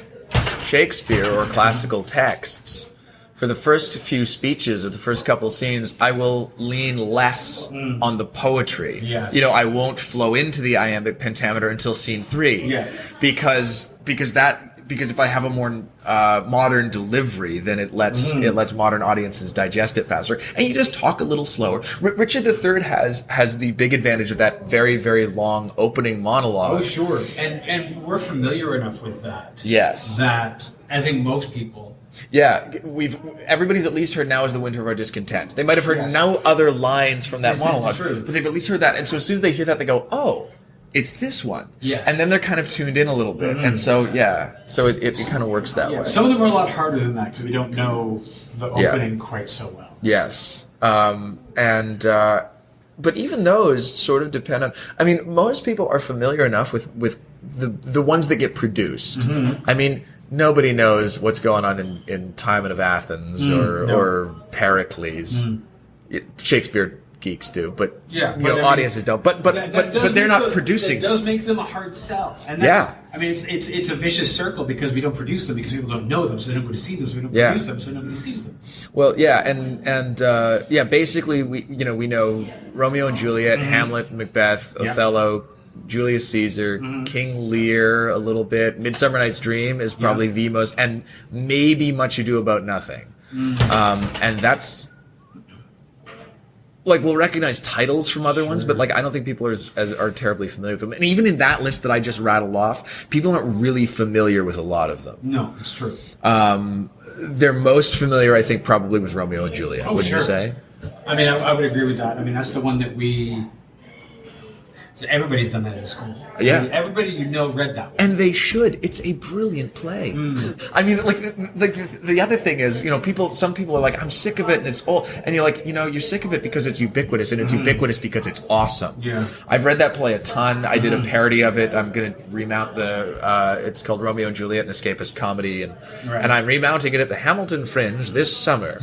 Shakespeare or classical texts, for the first few speeches or the first couple scenes, I will lean less on the poetry. Yes. I won't flow into the iambic pentameter until scene 3. Yeah. Because if I have a more modern delivery, then it lets modern audiences digest it faster, and you just talk a little slower. Richard III has the big advantage of that very, very long opening monologue. Oh, sure, and we're familiar enough with that. Yes, that I think most people. Yeah, everybody's at least heard "Now is the winter of our discontent." They might have heard no other lines from that monologue, but they've at least heard that. And so as soon as they hear that, they go, "Oh, it's this one." Yeah. And then they're kind of tuned in a little bit. And so, so it kind of works that way. Some of them are a lot harder than that because we don't know the opening quite so well. Yes. But even those sort of depend on, I mean, most people are familiar enough with the ones that get produced. I mean, nobody knows what's going on in Timon of Athens or Pericles. Shakespeare geeks do, but yeah, audiences don't. But they're not producing. It does make them a hard sell, and I mean, it's a vicious circle because we don't produce them because people don't know them, so they don't go to see them. So we don't produce them, so nobody sees them. Well, basically we know Romeo and Juliet, Hamlet, Macbeth, Othello, Julius Caesar, King Lear a little bit. Midsummer Night's Dream is probably the most, and maybe Much Ado About Nothing. And that's like, we'll recognize titles from other ones, but like I don't think people are terribly familiar with them. And even in that list that I just rattled off, people aren't really familiar with a lot of them. No, it's true. They're most familiar, I think, probably with Romeo and Juliet. Wouldn't you say? I mean, I would agree with that. I mean, that's the one that so everybody's done that in school. Yeah. I mean, everybody read that one. And they should. It's a brilliant play. I mean, like the other thing is, some people are like, I'm sick of it and it's old. And you're like, you're sick of it because it's ubiquitous, and it's ubiquitous because it's awesome. Yeah. I've read that play a ton. I did a parody of it. I'm going to remount it's called Romeo and Juliet, an escapist comedy. And I'm remounting it at the Hamilton Fringe this summer.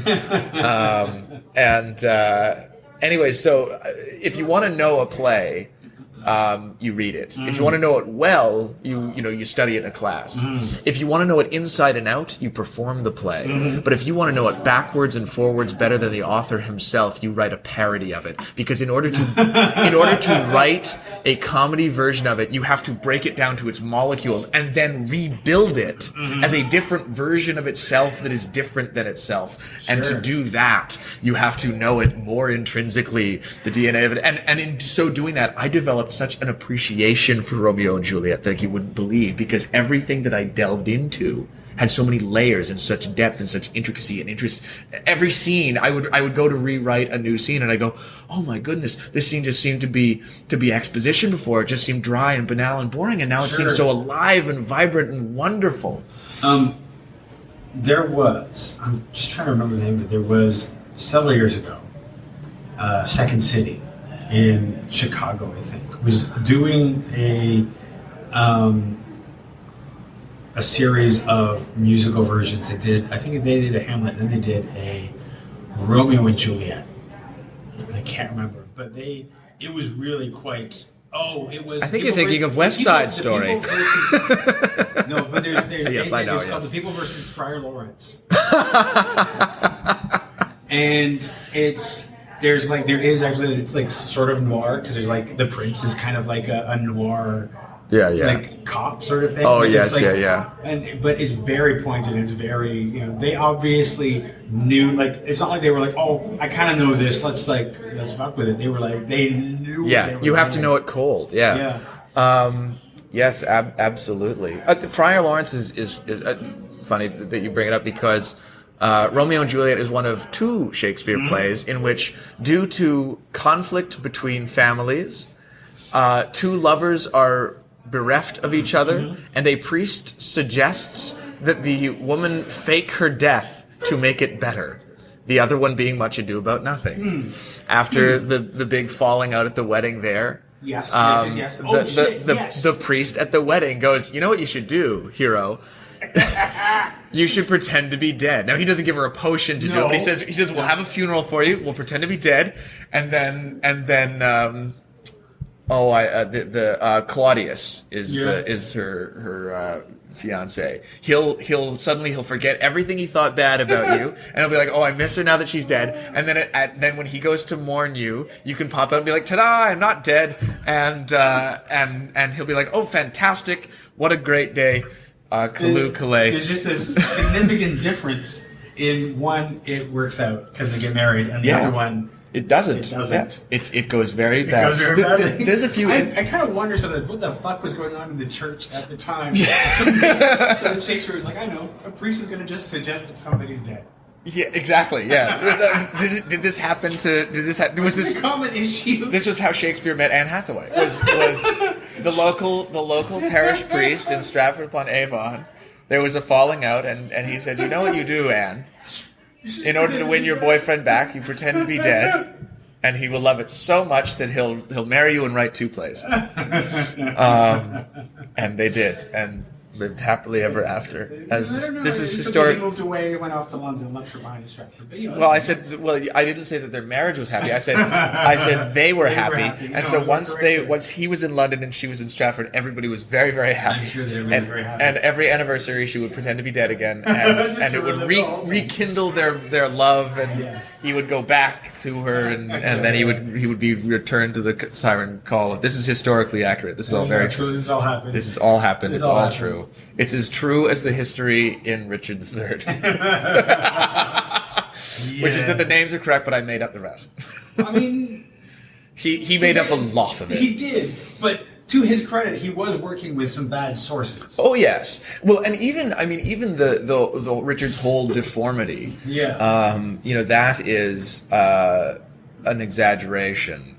Anyway, so if you want to know a play, you read it. If you want to know it well, you study it in a class. If you want to know it inside and out, you perform the play. But if you want to know it backwards and forwards better than the author himself, you write a parody of it. Because in order to write a comedy version of it, you have to break it down to its molecules and then rebuild it as a different version of itself that is different than itself. And to do that, you have to know it more intrinsically, the DNA of it. And in so doing that, I developed such an appreciation for Romeo and Juliet that you wouldn't believe, because everything that I delved into had so many layers and such depth and such intricacy and interest. Every scene, I would go to rewrite a new scene and I go, oh my goodness, this scene just seemed to be exposition before. It just seemed dry and banal and boring, and now it seems so alive and vibrant and wonderful. There was, I'm just trying to remember the name of it, there was several years ago, Second City in Chicago, I think, was doing a series of musical versions. I think they did a Hamlet, and then they did a Romeo and Juliet. I can't remember, but it was really quite. Oh, it was. I think you're thinking of West Side Story. No, but there's yes, I know. It's called The People versus Friar Lawrence, and there is actually, it's like sort of noir, because there's like the prince is kind of like a noir, like cop sort of thing. Oh, but yes, but it's very pointed, and it's very, they obviously knew, like, it's not like they were like, oh, I kind of know this, let's fuck with it. They were like, they knew. Yeah, what they were you have doing. to know it cold. Yeah. Yes, absolutely. Friar Lawrence is funny that you bring it up, because Romeo and Juliet is one of two Shakespeare plays in which, due to conflict between families, two lovers are bereft of each other, and a priest suggests that the woman fake her death to make it better. The other one being Much Ado About Nothing. After the big falling out at the wedding there. Yes. The priest at the wedding goes, you know what you should do, hero? You should pretend to be dead. Now, he doesn't give her a potion to do it, but he says, we'll have a funeral for you. We'll pretend to be dead. And then Claudius is her fiance. He'll suddenly forget everything he thought bad about you, and he'll be like, oh, I miss her now that she's dead. And then then when he goes to mourn you, you can pop out and be like, ta-da, I'm not dead. And he'll be like, oh, fantastic. What a great day. Kalu Kalei. There's just a significant difference in one, it works out because they get married, and the other one, it doesn't. Yeah. It goes very bad. It goes very badly. There's a few. I kind of wonder sometimes what the fuck was going on in the church at the time. So that Shakespeare was like, I know, a priest is going to just suggest that somebody's dead. Yeah, exactly. Yeah. Did this happen to? Was this a common issue? This was how Shakespeare met Anne Hathaway. Was the local parish priest in Stratford upon Avon? There was a falling out, and he said, "You know what you do, Anne? In order to win your boyfriend back, you pretend to be dead, and he will love it so much that he'll marry you and write two plays." And they did, and lived happily ever after. As this is He historic. moved away, went off to London, left her behind in Stratford. But, Well, I didn't say that their marriage was happy. I said they were happy. And so once he was in London and she was in Stratford, everybody was very, very happy. I'm sure they were very happy. And every anniversary, she would pretend to be dead again, and it would rekindle their love, and he would go back to her, and then he would be returned to the siren call. This is historically accurate. This is all very true. This all happened. This has all happened. It's all true. It's as true as the history in Richard III. Which is that the names are correct, but I made up the rest. I mean... He made up a lot of it. He did, but to his credit, he was working with some bad sources. Oh, yes. Well, and even the Richard's whole deformity, that is an exaggeration.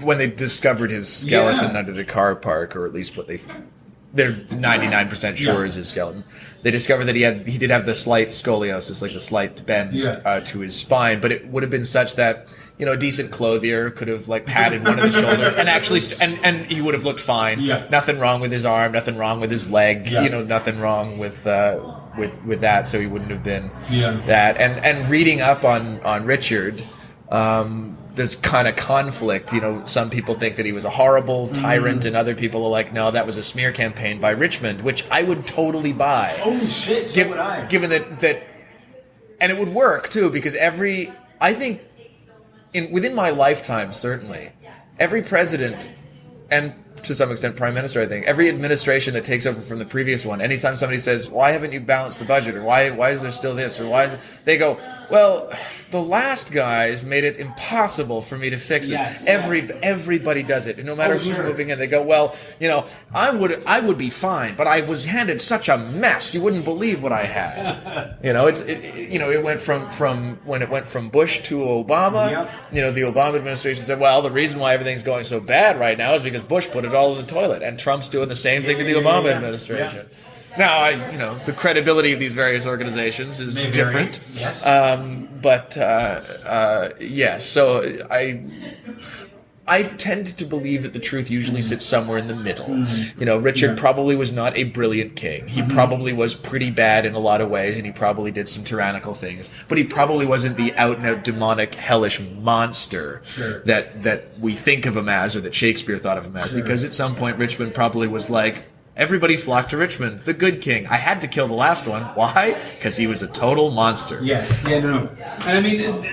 When they discovered his skeleton under the car park, or at least what they're 99% sure is his skeleton. They discovered that he did have the slight scoliosis, like the slight bend to his spine, but it would have been such that a decent clothier could have padded one of his shoulders and actually and he would have looked fine. Yeah. Nothing wrong with his arm, nothing wrong with his leg. Yeah. Nothing wrong with that. So he wouldn't have been that. And reading up on Richard. There's kind of conflict. Some people think that he was a horrible tyrant, and other people are like, no, that was a smear campaign by Richmond, which I would totally buy. Oh, shit, so would I. Given that, and it would work, too, because I think, within my lifetime, certainly, every president, and to some extent prime minister, I think, every administration that takes over from the previous one, anytime somebody says, why haven't you balanced the budget, or why is there still this, or they go, well, the last guys made it impossible for me to fix this. Yes. Everybody does it, and no matter who's moving in, they go, well, I would be fine, but I was handed such a mess, you wouldn't believe what I had. It went from when it went from Bush to Obama. Yep. The Obama administration said, well, the reason why everything's going so bad right now is because Bush put it all in the toilet, and Trump's doing the same thing to the Obama administration. Yeah. Now, the credibility of these various organizations is different. Yes. So I tend to believe that the truth usually sits somewhere in the middle. Mm-hmm. Richard probably was not a brilliant king. He probably was pretty bad in a lot of ways, and he probably did some tyrannical things. But he probably wasn't the out-and-out demonic, hellish monster that we think of him as, or that Shakespeare thought of him as. Because at some point, Richmond probably was like, everybody flocked to Richmond, the good king. I had to kill the last one. Why? Because he was a total monster. Yes. Yeah, no. And I mean...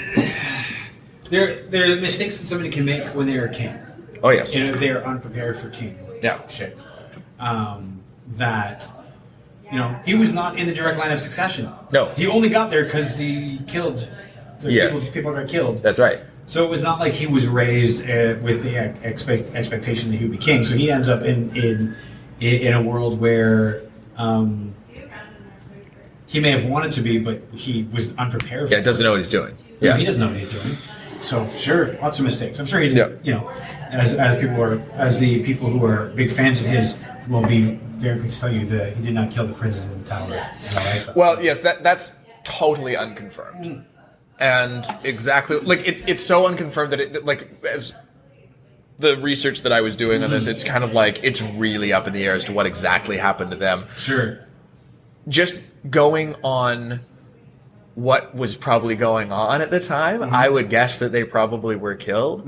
There are mistakes that somebody can make when they're a king. Oh, yes. If they're unprepared for king. Yeah. Shit. He was not in the direct line of succession. No. He only got there because he killed. People got killed. That's right. So it was not like he was raised with the expectation that he would be king. So he ends up in a world where he may have wanted to be, but he was unprepared for it. Yeah, doesn't know what he's doing. Yeah. He doesn't know what he's doing. So sure, lots of mistakes. I'm sure he did. As the people who are big fans of his will be very quick to tell you that he did not kill the princes in the tower and all that stuff. Well, yes, that's totally unconfirmed, and exactly it's so unconfirmed that as the research that I was doing on this, it's kind of it's really up in the air as to what exactly happened to them. Sure, just going on what was probably going on at the time, I would guess that they probably were killed.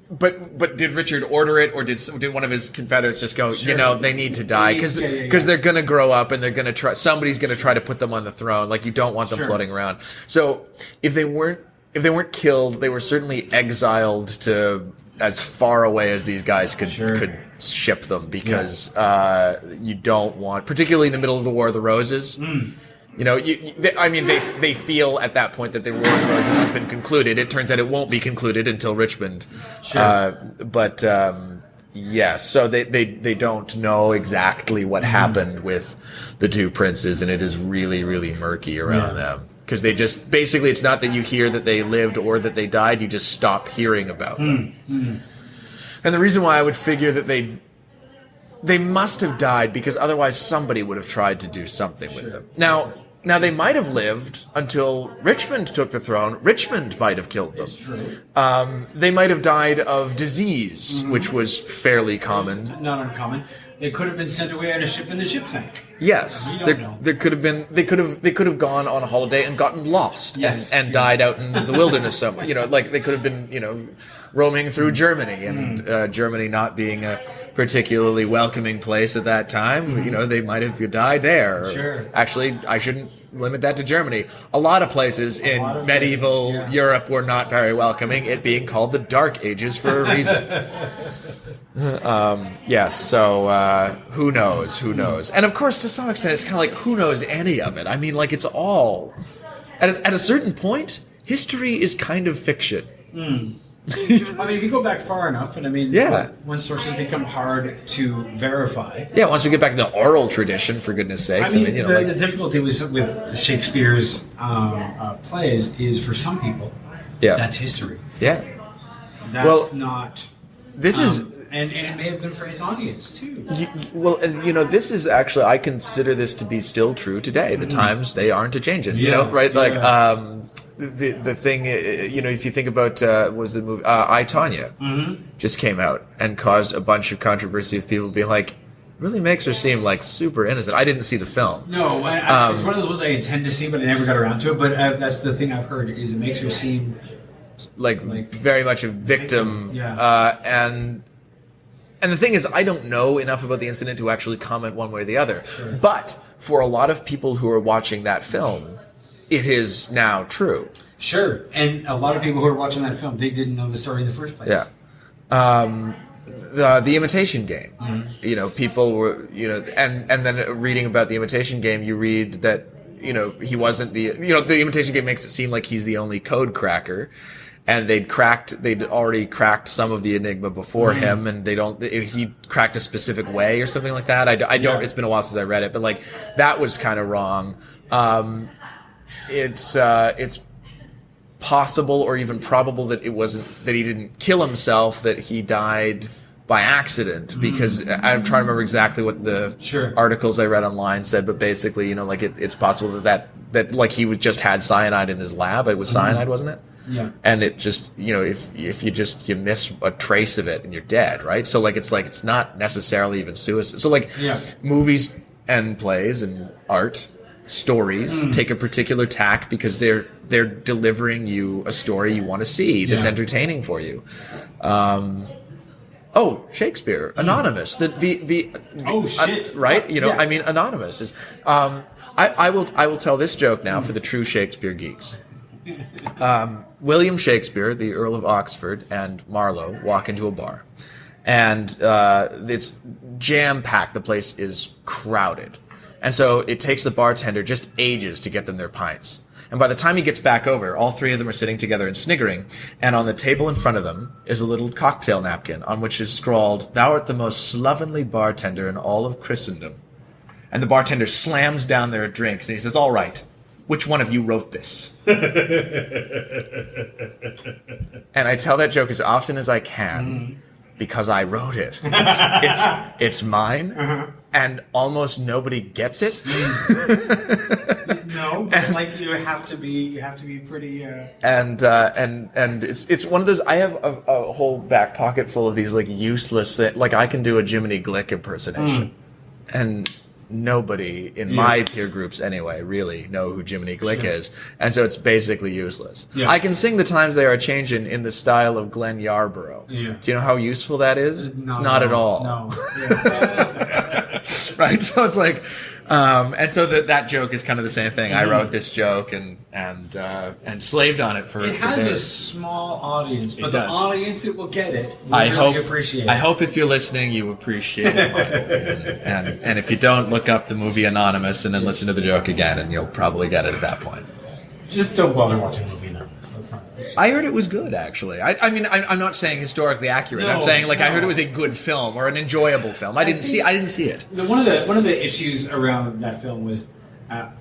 But did Richard order it, or did one of his confederates just go, they need to die because they're going to grow up and they're going to try, somebody's going to try to put them on the throne. You don't want them floating around. So if they weren't killed, they were certainly exiled to as far away as these guys could ship them, because you don't want, particularly in the middle of the War of the Roses. They feel at that point that the War of the Roses has been concluded. It turns out it won't be concluded until Richmond. Sure. So they don't know exactly what happened with the two princes, and it is really, really murky around them. Because they just, basically, it's not that you hear that they lived or that they died, you just stop hearing about them. And the reason why I would figure that they must have died, because otherwise somebody would have tried to do something with them. Now, Now, they might have lived until Richmond took the throne. Richmond might have killed them. It's true. They might have died of disease, which was fairly common. Not uncommon. They could have been sent away on a ship and the ship sank. Yes, there could have been. They could have gone on a holiday and gotten lost and died out in the wilderness somewhere. Like they could have been, roaming through Germany, and Germany not being a particularly welcoming place at that time. They might have died there. Sure. Actually, I shouldn't limit that to Germany. A lot of places in medieval Europe were not very welcoming, it being called the Dark Ages for a reason. Yes, so who knows? And of course, to some extent, it's kind of like, who knows any of it? I mean, like, it's all... At a certain point, history is kind of fiction. If you go back far enough, and when sources become hard to verify... Yeah, once we get back to the oral tradition, for goodness sakes. The difficulty with Shakespeare's plays is, for some people, that's history. Yeah. That's not... This is... And it may have been for his audience, too. This is actually... I consider this to be still true today. The times, they aren't a-changing, right? Like, the thing, if you think about, was the movie, I, Tonya, just came out and caused a bunch of controversy of people being like, really makes her seem like super innocent. I didn't see the film. No, it's one of those ones I intend to see, but I never got around to it. But that's the thing I've heard, is it makes her seem... Like very much a victim. And the thing is, I don't know enough about the incident to actually comment one way or the other. Sure. But for a lot of people who are watching that film, it is now true. Sure. And a lot of people who are watching that film, they didn't know the story in the first place. Yeah. The Imitation Game. People were, and then reading about the Imitation Game, you read that, he wasn't the Imitation Game makes it seem like he's the only code cracker. And they'd already cracked some of the enigma before him, and he cracked a specific way or something like that. I don't, it's been a while since I read it, but like, that was kind of wrong. It's possible or even probable that that he didn't kill himself, that he died by accident, because I'm trying to remember exactly what the articles I read online said, but basically, it's possible that like he just had cyanide in his lab. It was cyanide, wasn't it? Yeah. And it just, if you miss a trace of it and you're dead, right? So it's not necessarily even suicide. So movies and plays and art, stories take a particular tack because they're delivering you a story you want to see that's entertaining for you. Shakespeare, Anonymous. Right? Yes. Anonymous is. I will tell this joke now for the true Shakespeare geeks. William Shakespeare, the Earl of Oxford, and Marlowe walk into a bar, and it's jam-packed. The place is crowded, and so it takes the bartender just ages to get them their pints. And by the time he gets back over, all three of them are sitting together and sniggering, and on the table in front of them is a little cocktail napkin on which is scrawled, "Thou art the most slovenly bartender in all of Christendom." And the bartender slams down their drinks, and he says, "All right, which one of you wrote this?" And I tell that joke as often as I can because I wrote it. It's mine, and almost nobody gets it. No, but you have to be pretty. And it's one of those. I have a whole back pocket full of these useless. I can do a Jiminy Glick impersonation, and nobody in my peer groups anyway really know who Jiminy Glick is, and so it's basically useless. I can sing "The Times They Are Changing" in the style of Glenn Yarborough. Do you know how useful that is? No, it's not at all. No. Right, so it's like, and so that joke is kind of the same thing. I wrote this joke and slaved on it for. It has days. a small audience, but the audience that will get it will appreciate it. I hope if you're listening, you appreciate it, Michael. and if you don't, look up the movie Anonymous and then listen to the joke again, and you'll probably get it at that point. Just don't bother watching the movie Anonymous. That's not. I heard it was good, actually. I'm not saying historically accurate. I'm saying I heard it was a good film or an enjoyable film. I didn't see it. One of the issues around that film was, I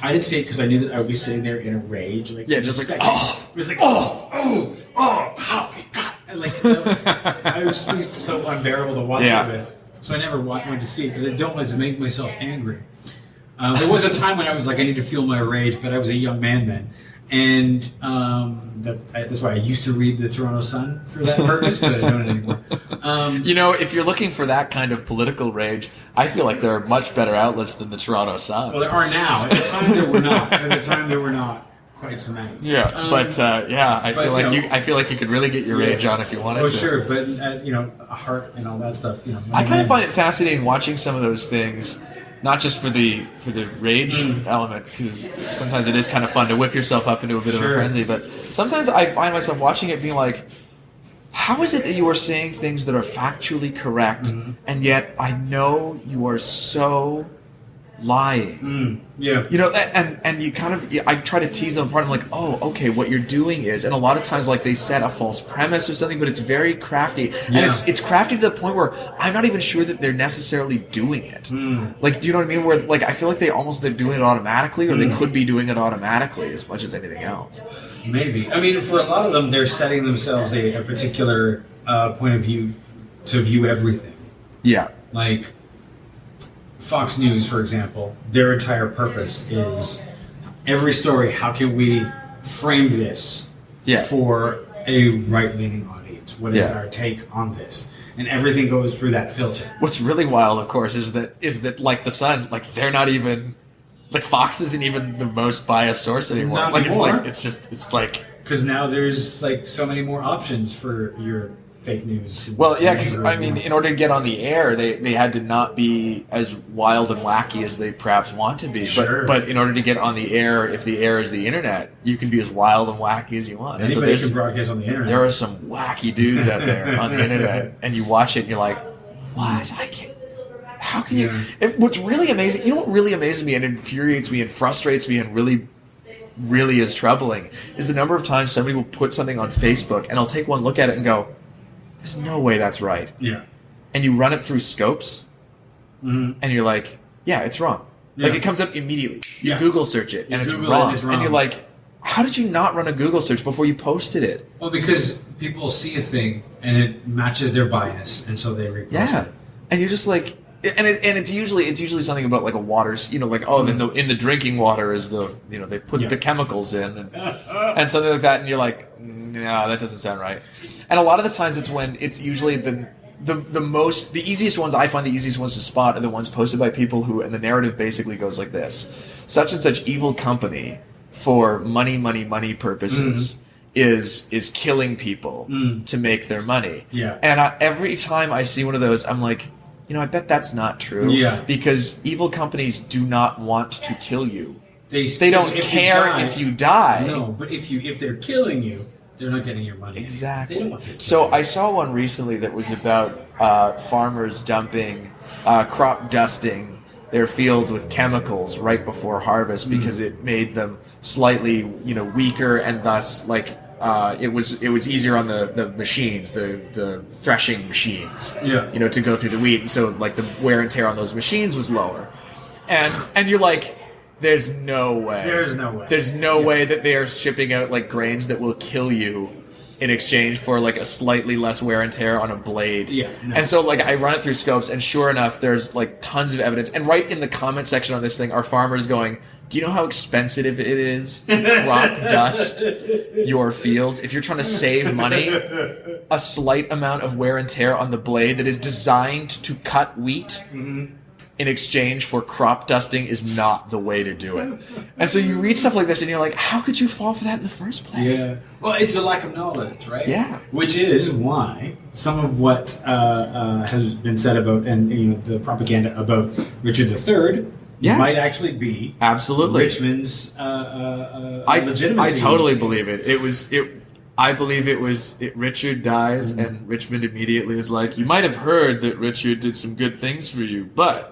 didn't see it because I knew that I would be sitting there in a rage. It was like, and I was just so unbearable to watch it with. So I never wanted to see it because I don't like to make myself angry. There was a time when I was like, I need to feel my rage, but I was a young man then. And that's why I used to read the Toronto Sun for that purpose, but I don't anymore. If you're looking for that kind of political rage, I feel like there are much better outlets than the Toronto Sun. Well, there are now. At the time, there were not quite so many. Yeah, I feel like you could really get your rage on if you wanted to. Oh, sure, but a heart and all that stuff. I kind of find it fascinating watching some of those things. Not just for the rage element, because sometimes it is kind of fun to whip yourself up into a bit of a frenzy, but sometimes I find myself watching it being like, how is it that you are saying things that are factually correct, and yet I know you are so lying? Yeah. And you kind of, I try to tease them apart. I'm like, oh, okay, what you're doing is, and a lot of times like they set a false premise or something, but it's very crafty. And it's crafty to the point where I'm not even sure that they're necessarily doing it. Like, do you know what I mean? Where like, I feel like they're doing it automatically, or they could be doing it automatically as much as anything else. Maybe. I mean, for a lot of them, they're setting themselves a particular point of view to view everything. Yeah. Like, Fox News, for example, their entire purpose is every story, how can we frame this for a right-leaning audience? What is our take on this? And everything goes through that filter. What's really wild, of course, is that like the Sun, like they're not even, like Fox isn't even the most biased source anymore. Not like anymore. It's like because now there's like so many more options for your fake news. Well, yeah, because I mean, in order to get on the air, they had to not be as wild and wacky as they perhaps want to be. Sure. But in order to get on the air, if the air is the internet, you can be as wild and wacky as you want. Anybody can broadcast on the internet. There are some wacky dudes out there on the internet, and you watch it and you're like, what? How can you? And what's really amazing, what really amazes me and infuriates me and frustrates me and really is troubling is the number of times somebody will put something on Facebook and I'll take one look at it and go, there's no way that's right. Yeah. And you run it through Scopes, and you're like, yeah, it's wrong. Yeah. Like, it comes up immediately. You Google search it, and it's wrong. And you're like, how did you not run a Google search before you posted it? Well, because people see a thing, and it matches their bias, and so they repost it. And you're just like... And it's usually something about like a water, then in the drinking water is they put the chemicals in and something like that, and you're like, no, that doesn't sound right. And a lot of the times it's when it's usually the easiest ones I find the easiest ones to spot are the ones posted by people who, and the narrative basically goes like this: such and such evil company for money purposes is killing people to make their money. Yeah. And every time I see one of those, I'm like, I bet that's not true. Yeah. Because evil companies do not want to kill you. They don't care if you die. No, but if they're killing you, they're not getting your money. Exactly. They don't want to kill so you. I saw one recently that was about farmers dumping, crop dusting their fields with chemicals right before harvest because it made them slightly, weaker, and thus it was easier on the machines, the threshing machines, to go through the wheat, and so like the wear and tear on those machines was lower, and you're like, there's no way that they are shipping out like grains that will kill you in exchange for like a slightly less wear and tear on a blade. And so like I run it through Scopes, and sure enough, there's like tons of evidence, and right in the comment section on this thing are farmers going, do you know how expensive it is to crop dust your fields? If you're trying to save money, a slight amount of wear and tear on the blade that is designed to cut wheat in exchange for crop dusting is not the way to do it. And so you read stuff like this and you're like, how could you fall for that in the first place? Yeah. Well, it's a lack of knowledge, right? Yeah. Which is why some of what has been said about, and the propaganda about Richard III might actually be Richmond's legitimacy. I totally believe it. I believe it was Richard dies, and Richmond immediately is like, you might have heard that Richard did some good things for you, but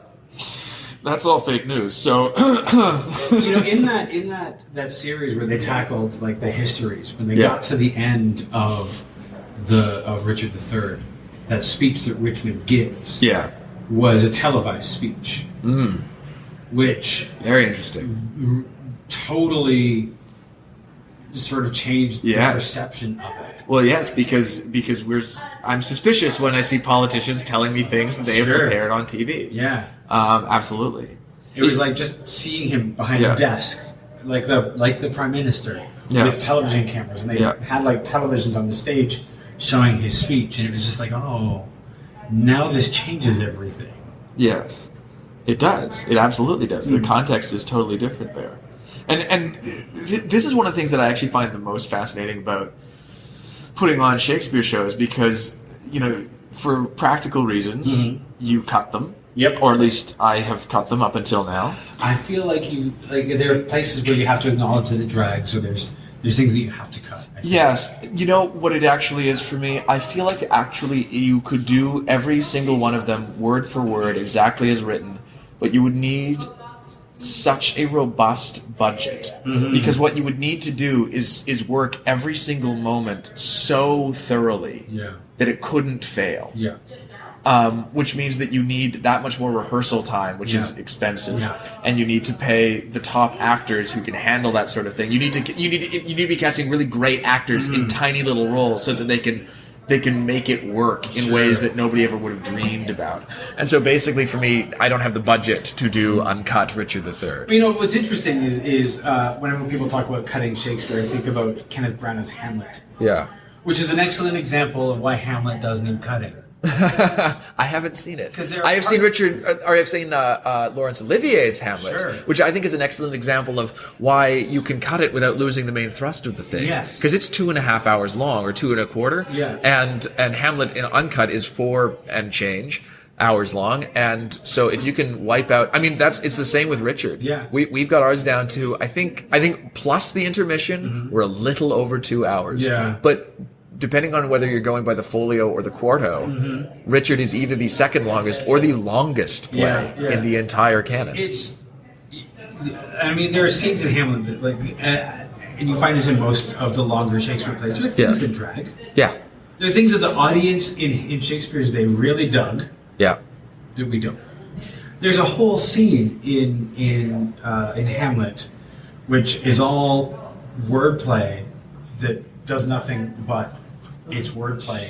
that's all fake news. So in that series where they tackled like the histories, when they got to the end of Richard III, that speech that Richmond gives was a televised speech. Which very interesting. Totally sort of changed the perception of it. Well, yes, because I'm suspicious when I see politicians telling me things that they have prepared on TV. Yeah. Absolutely. It was like just seeing him behind a desk, like the prime minister with television cameras, and they had like televisions on the stage showing his speech, and it was just like, oh, now this changes everything. Yes, it does. It absolutely does. The context is totally different there. And this is one of the things that I actually find the most fascinating about putting on Shakespeare shows, because, you know, for practical reasons, you cut them. Yep. Or at least I have cut them up until now. I feel like there are places where you have to acknowledge that it drags, or there's things that you have to cut. Yes. You know what it actually is for me? I feel like actually you could do every single one of them word for word, exactly as written, but you would need such a robust budget, because what you would need to do is work every single moment so thoroughly that it couldn't fail. Yeah. Which means that you need that much more rehearsal time, which is expensive, and you need to pay the top actors who can handle that sort of thing. You need to be casting really great actors in tiny little roles so that they can make it work in ways that nobody ever would have dreamed about. And so basically for me, I don't have the budget to do uncut Richard III. You know, what's interesting is whenever people talk about cutting Shakespeare, I think about Kenneth Branagh's Hamlet. Yeah. Which is an excellent example of why Hamlet does need cutting. I haven't seen it. I've seen Laurence Olivier's Hamlet, which I think is an excellent example of why you can cut it without losing the main thrust of the thing. Yes, because it's 2.5 hours long, or 2.25. Yeah, and Hamlet in uncut is 4 and change hours long, and so if you can wipe out, I mean, it's the same with Richard. Yeah, we've got ours down to I think plus the intermission, we're a little over 2 hours. Yeah, but depending on whether you're going by the folio or the quarto, Richard is either the second longest or the longest play in the entire canon. There are scenes in Hamlet that, and you find this in most of the longer Shakespeare plays, there are things that drag. Yeah. There are things that the audience in Shakespeare's day really dug. Yeah. That we don't. There's a whole scene in Hamlet which is all wordplay that does nothing but it's wordplay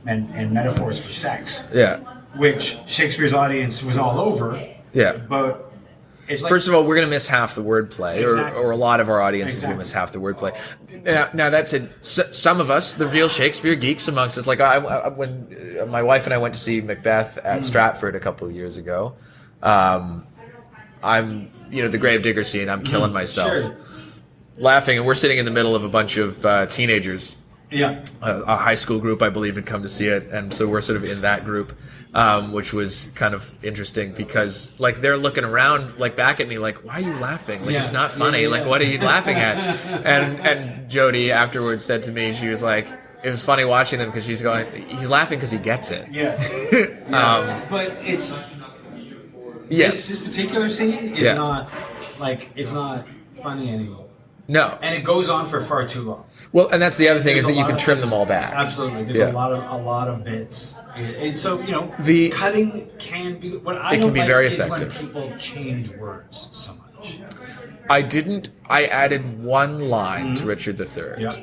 and metaphors for sex. Yeah. Which Shakespeare's audience was all over. Yeah. But it's like, first of all, we're going to miss half the wordplay, or a lot of our audiences will miss half the wordplay. Now that said, some of us, the real Shakespeare geeks amongst us, like when my wife and I went to see Macbeth at Stratford a couple of years ago, I'm, the gravedigger scene, I'm killing myself. Laughing, and we're sitting in the middle of a bunch of teenagers. Yeah. A high school group, I believe, had come to see it, and so we're sort of in that group, which was kind of interesting because, like, they're looking around, like, back at me, like, why are you laughing? Like, it's not funny. Like, what are you laughing at? And Jody afterwards said to me, she was like, it was funny watching them because she's going, he's laughing because he gets it. Yeah. But it's... Yes. This particular scene is not, like, it's not funny anymore. No. And it goes on for far too long. Well, and that's the other thing, is that you can trim them all back. Absolutely. There's a lot of bits. And so, the cutting can be... What I don't like very is effective when people change words so much. I added one line to Richard III. Yeah.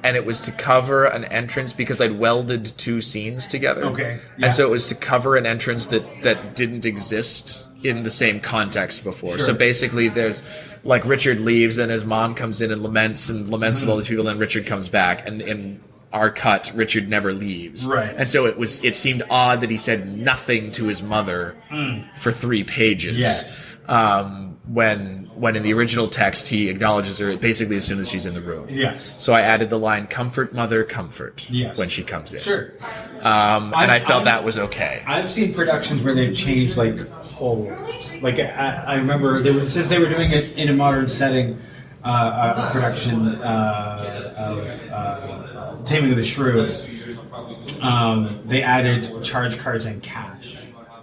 And it was to cover an entrance because I'd welded 2 scenes together. Okay. Yeah. And so it was to cover an entrance that didn't exist in the same context before. Sure. So basically there's, like, Richard leaves and his mom comes in and laments with all these people, and then Richard comes back, and in our cut, Richard never leaves. Right. And so it seemed odd that he said nothing to his mother for 3 pages. Yes. When in the original text he acknowledges her basically as soon as she's in the room. Yes. So I added the line "Comfort, mother, comfort" when she comes in. Sure. And I felt that was okay. I've seen productions where they've changed like whole words. Like I remember since they were doing it in a modern setting, a production of Taming of the Shrew. They added charge cards and cash.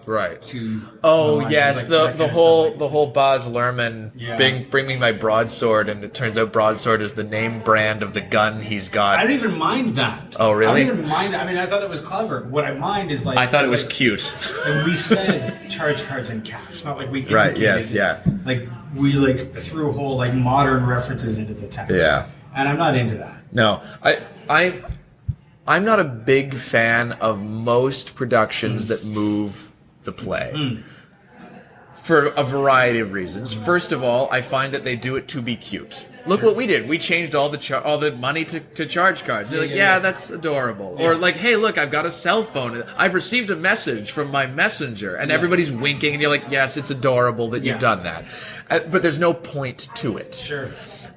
Right. Yes, like the whole Baz Luhrmann bring me my broadsword, and it turns out broadsword is the name brand of the gun he's got. I don't even mind that. Oh, really? I don't even mind that. I mean, I thought it was clever. What I mind is like I thought it was cute. And we said charge cards and cash, not like we indicated. Right. Yes. Yeah. Like we threw whole like modern references into the text. Yeah. And I'm not into that. No, I'm not a big fan of most productions that move the play. for a variety of reasons. First of all, I find that they do it to be cute. Look what we did. We changed all the money to charge cards. They're like, yeah, that's adorable. Yeah. Or like, hey, look, I've got a cell phone. I've received a message from my messenger. And everybody's winking, and you're like, yes, it's adorable that you've done that. But there's no point to it. Sure.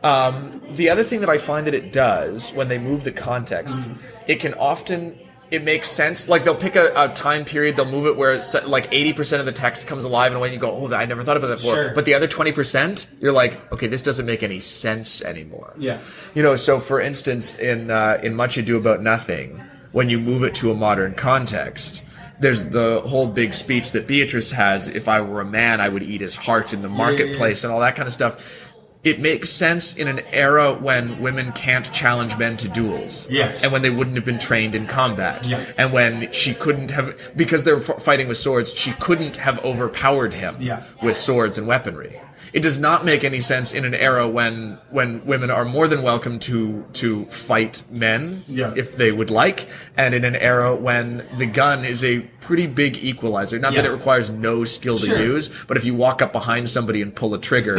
The other thing that I find that it does, when they move the context, it can often... It makes sense. Like, they'll pick a time period, they'll move it where it's like 80% of the text comes alive in a way, and you go, oh, I never thought about that before. Sure. But the other 20%, you're like, okay, this doesn't make any sense anymore. Yeah. You know, so for instance, in Much Ado About Nothing, when you move it to a modern context, there's the whole big speech that Beatrice has, if I were a man, I would eat his heart in the marketplace and all that kind of stuff. It makes sense in an era when women can't challenge men to duels. Yes. And when they wouldn't have been trained in combat. Yeah. And when she couldn't have, because they were fighting with swords, she couldn't have overpowered him with swords and weaponry. It does not make any sense in an era when women are more than welcome to fight men if they would like, and in an era when the gun is a pretty big equalizer. Not that it requires no skill to use, but if you walk up behind somebody and pull a trigger,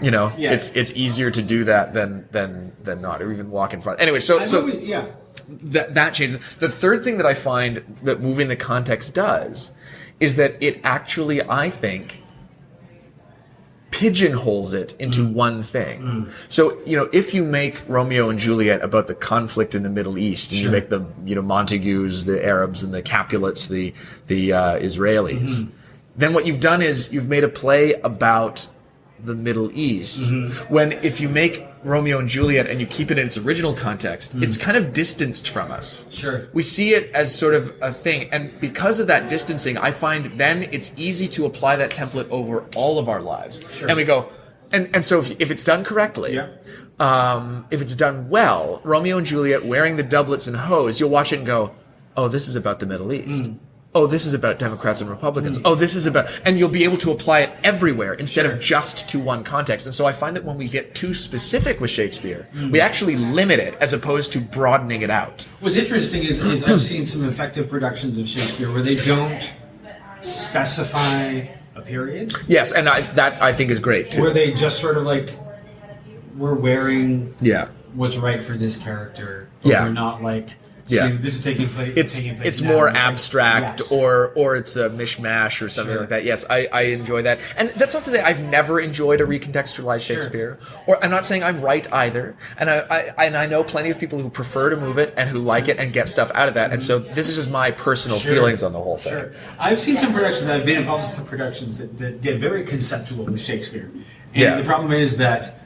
you know, it's easier to do that than not, or even walk in front. Anyway, that changes. The third thing that I find that moving the context does is that it actually, I think, pigeonholes it into one thing. So, you know, if you make Romeo and Juliet about the conflict in the Middle East, and you make the, you know, Montagues, the Arabs, and the Capulets, the Israelis, then what you've done is you've made a play about the Middle East. When if you make Romeo and Juliet and you keep it in its original context, it's kind of distanced from us. Sure. We see it as sort of a thing, and because of that distancing, I find then it's easy to apply that template over all of our lives. Sure. And we go, and so if it's done correctly, if it's done well, Romeo and Juliet wearing the doublets and hose, you'll watch it and go, oh, this is about the Middle East. Oh, this is about Democrats and Republicans. Oh, this is about... And you'll be able to apply it everywhere instead of just to one context. And so I find that when we get too specific with Shakespeare, we actually limit it as opposed to broadening it out. What's interesting is I've seen some effective productions of Shakespeare where they don't specify a period. Yes, and that I think is great, too. Where they just sort of like, we're wearing Yeah. what's right for this character. But Yeah. we're not like... Yeah. So this is taking place. It's now. more It's abstract, like, yes. or it's a mishmash or something like that. Yes, I enjoy that, and that's not to say I've never enjoyed a recontextualized Shakespeare. Or I'm not saying I'm right either, and I know plenty of people who prefer to move it and who like it and get stuff out of that. And so this is just my personal feelings on the whole thing. Sure. I've seen some productions. I've been involved in some productions that get very conceptual with Shakespeare, and the problem is that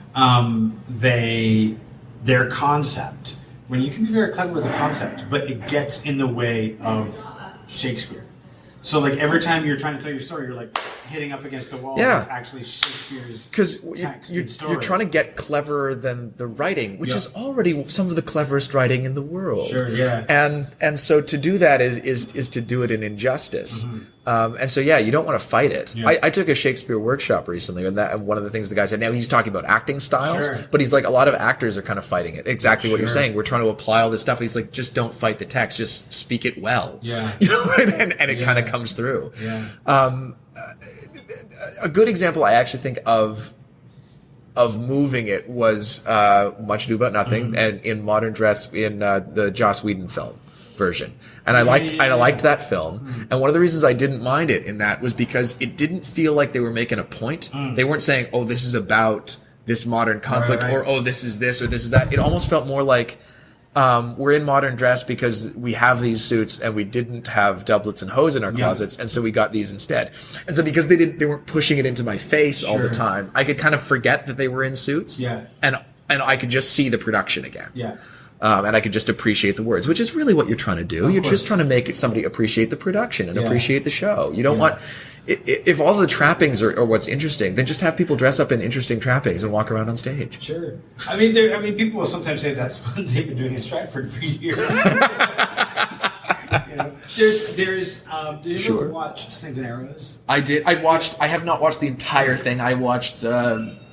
their concept. When you can be very clever with the concept, but it gets in the way of Shakespeare. So, like, every time you're trying to tell your story, you're, like, hitting up against the wall. Yeah. It's actually Shakespeare's Because text you're trying to get cleverer than the writing, which is already some of the cleverest writing in the world. Sure, yeah. And so to do that is to do it in injustice. And so, you don't want to fight it. Yeah. I took a Shakespeare workshop recently, and one of the things the guy said, now he's talking about acting styles, Sure. but he's like, a lot of actors are kind of fighting it. Exactly what you're saying. We're trying to apply all this stuff. And he's like, just don't fight the text. Just speak it well. Yeah. You know, and it kind of comes through. Yeah. A good example I actually think of moving it was Much Ado About Nothing, and in modern dress in the Joss Whedon film version. And I liked that film. And one of the reasons I didn't mind it in that was because it didn't feel like they were making a point. They weren't saying, oh, this is about this modern conflict, or oh, this is this, or this is that. It almost felt more like we're in modern dress because we have these suits and we didn't have doublets and hose in our closets, and so we got these instead. And so because they weren't pushing it into my face all the time, I could kind of forget that they were in suits. And I could just see the production again. And I could just appreciate the words, which is really what you're trying to do. You're just trying to make somebody appreciate the production and appreciate the show. You don't want... If all the trappings are what's interesting, then just have people dress up in interesting trappings and walk around on stage. Sure. I mean, people will sometimes say that's what they've been doing in Stratford for years. You know, did you ever watch Slings and Arrows? I did. I have not watched the entire thing. I watched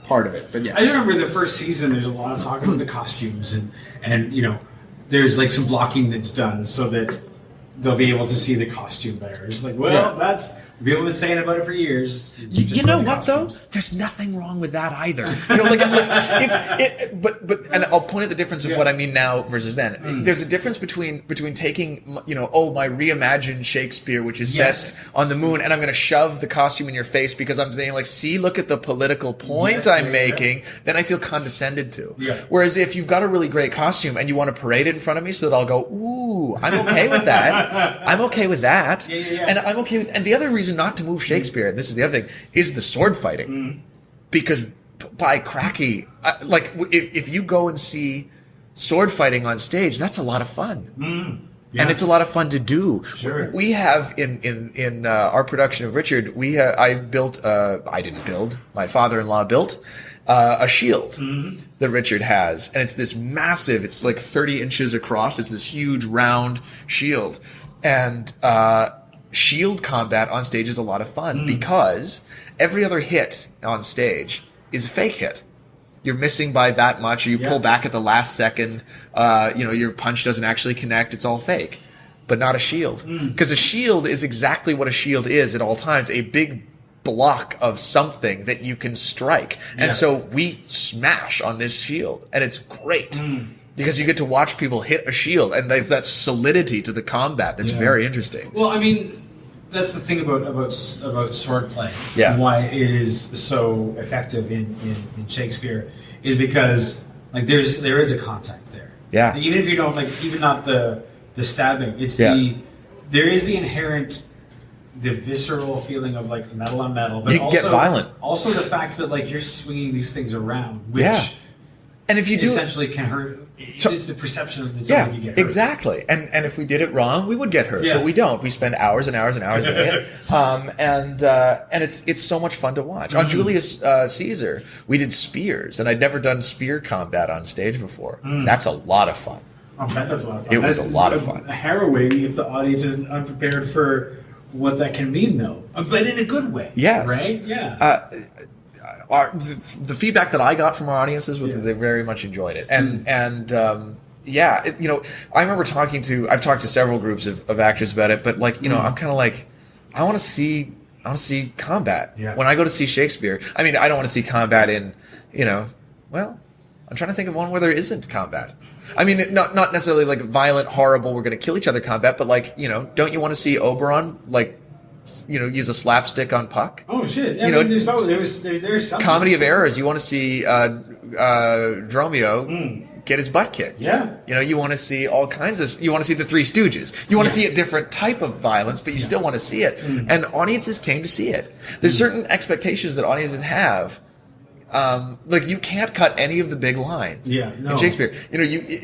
part of it, but yes. I remember the first season. There's a lot of talk about the costumes, and you know, there's like some blocking that's done so that they'll be able to see the costume better. It's like, well, that's People have been saying about it for years. You know what though? There's nothing wrong with that either. You know, but I'll point out the difference of what I mean now versus then. There's a difference between taking, you know, my reimagined Shakespeare, which is set on the moon, and I'm going to shove the costume in your face because I'm saying like, see, look at the political point I'm making. Then I feel condescended to. Yeah. Whereas if you've got a really great costume and you want to parade it in front of me so that I'll go, ooh, I'm okay with that. I'm okay with that. And I'm okay with. And the other reason not to move Shakespeare, and this is the other thing, is the sword fighting. Because by cracky, like if you go and see sword fighting on stage, that's a lot of fun. And it's a lot of fun to do. Sure. We have in our production of Richard, I didn't build, my father-in-law built a shield that Richard has, and it's this massive, it's like 30 inches across, it's this huge round shield, and shield combat on stage is a lot of fun because every other hit on stage is a fake hit. You're missing by that much, or you pull back at the last second, your punch doesn't actually connect, it's all fake. But not a shield. Because a shield is exactly what a shield is at all times, a big block of something that you can strike. And so we smash on this shield, and it's great. Because you get to watch people hit a shield, and there's that solidity to the combat that's very interesting. Well, I mean, that's the thing about swordplay. Yeah. Why it is so effective in Shakespeare is because like there is a contact there. Yeah. Even if you don't even not the stabbing, it's there is the inherent, the visceral feeling of like metal on metal, but you can also get violent. Also the fact that like you're swinging these things around, which and if you do essentially can hurt. It's the perception of the time you get hurt. Exactly. And if we did it wrong, we would get hurt. But we don't. We spend hours and hours and hours doing it. And it's so much fun to watch. On Julius Caesar, we did spears, and I'd never done spear combat on stage before. That's a lot of fun. I bet that's a lot of fun. It was a lot of fun. Harrowing if the audience isn't unprepared for what that can mean, though. But in a good way. Yes. Right? Yeah. The feedback that I got from our audiences was that they very much enjoyed it, and I remember I've talked to several groups of actors about it, but I'm kind of like, I want to see combat when I go to see Shakespeare. I mean, I don't want to see combat in, I'm trying to think of one where there isn't combat. I mean, not necessarily like violent, horrible, we're going to kill each other combat, but don't you want to see Oberon use a slapstick on Puck? Oh shit! I mean, there's something. Comedy of errors. You want to see Romeo get his butt kicked. Yeah. You want to see all kinds of. You want to see the Three Stooges. You want to see a different type of violence, but you still want to see it. And audiences came to see it. There's certain expectations that audiences have. You can't cut any of the big lines in Shakespeare.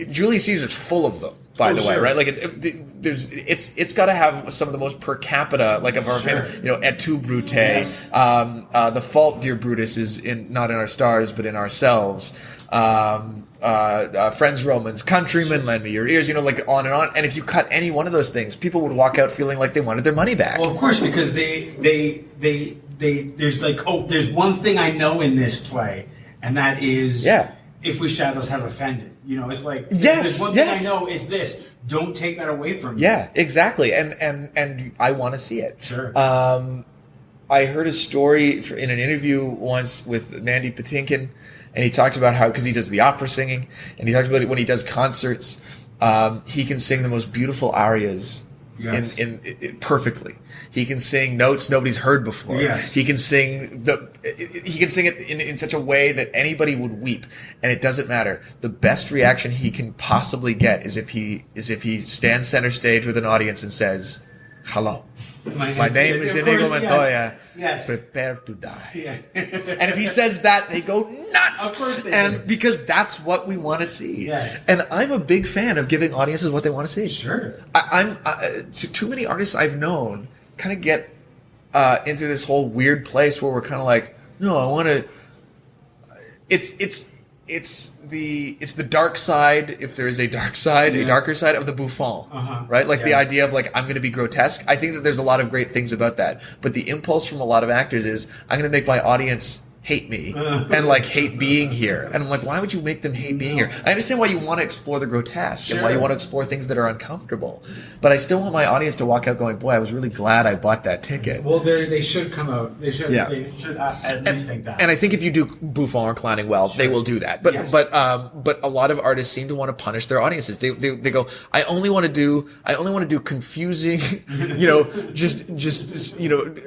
Julius Caesar's full of them. By the way, right? Like it's got to have some of the most per capita, like of our favorite, Et tu, Brute. Yes. The fault, dear Brutus, is not in our stars, but in ourselves. Friends, Romans, countrymen, lend me your ears. On and on. And if you cut any one of those things, people would walk out feeling like they wanted their money back. Well, of course, because there's one thing I know in this play, and that is if we shadows have offended. It's like there's one thing I know. It's this. Don't take that away from me. Yeah, exactly. And I want to see it. Sure. I heard a story in an interview once with Mandy Patinkin, and he talked about how, because he does the opera singing, and he talks about it when he does concerts, he can sing the most beautiful arias in perfectly. He can sing notes nobody's heard before. Yes. He can sing it in such a way that anybody would weep, and it doesn't matter. The best reaction he can possibly get is if he stands center stage with an audience and says, "Hello, my name is Inigo Montoya. Yes. Prepare to die." Yeah. And if he says that, they go nuts. Of course they do. Because that's what we want to see. Yes. And I'm a big fan of giving audiences what they want to see. Sure. Too many artists I've known kind of get into this whole weird place where we're kind of like, no, I want to. It's the dark side, if there is a dark side, a darker side of the Buffon, right? Like the idea of I'm going to be grotesque. I think that there's a lot of great things about that, but the impulse from a lot of actors is I'm going to make my audience hate me and like hate being here. And I'm like, why would you make them hate being here? I understand why you want to explore the grotesque and why you want to explore things that are uncomfortable. But I still want my audience to walk out going, boy, I was really glad I bought that ticket. Well, they should come out. They should at least think that. And I think if you do bouffon or clowning well, they will do that. But but a lot of artists seem to want to punish their audiences. They go, I only want to do confusing, just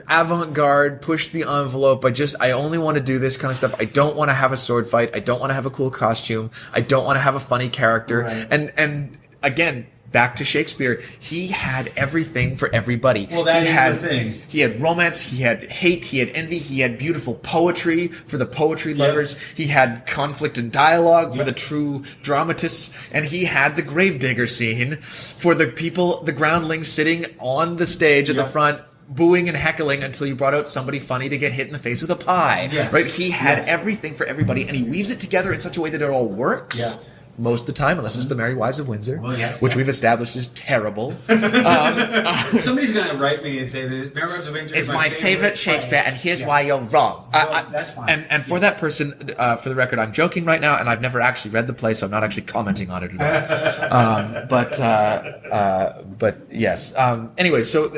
avant-garde, push the envelope. I only want to do this kind of stuff. I don't want to have a sword fight. I don't want to have a cool costume. I don't want to have a funny character. Right. And again, back to Shakespeare, he had everything for everybody. Well, that is the thing. He had romance, he had hate, he had envy, he had beautiful poetry for the poetry lovers, he had conflict and dialogue for the true dramatists, and he had the gravedigger scene for the people, the groundlings sitting on the stage at the front, booing and heckling until you brought out somebody funny to get hit in the face with a pie. Yes. Right? He had everything for everybody, and he weaves it together in such a way that it all works. Yeah. Most of the time, unless it's The Merry Wives of Windsor, which we've established is terrible. Somebody's going to write me and say The Merry Wives of Windsor is my favorite Shakespeare, and here's why you're wrong. That's fine. And for that person, for the record, I'm joking right now, and I've never actually read the play, so I'm not actually commenting on it at all. But yes. Anyway, so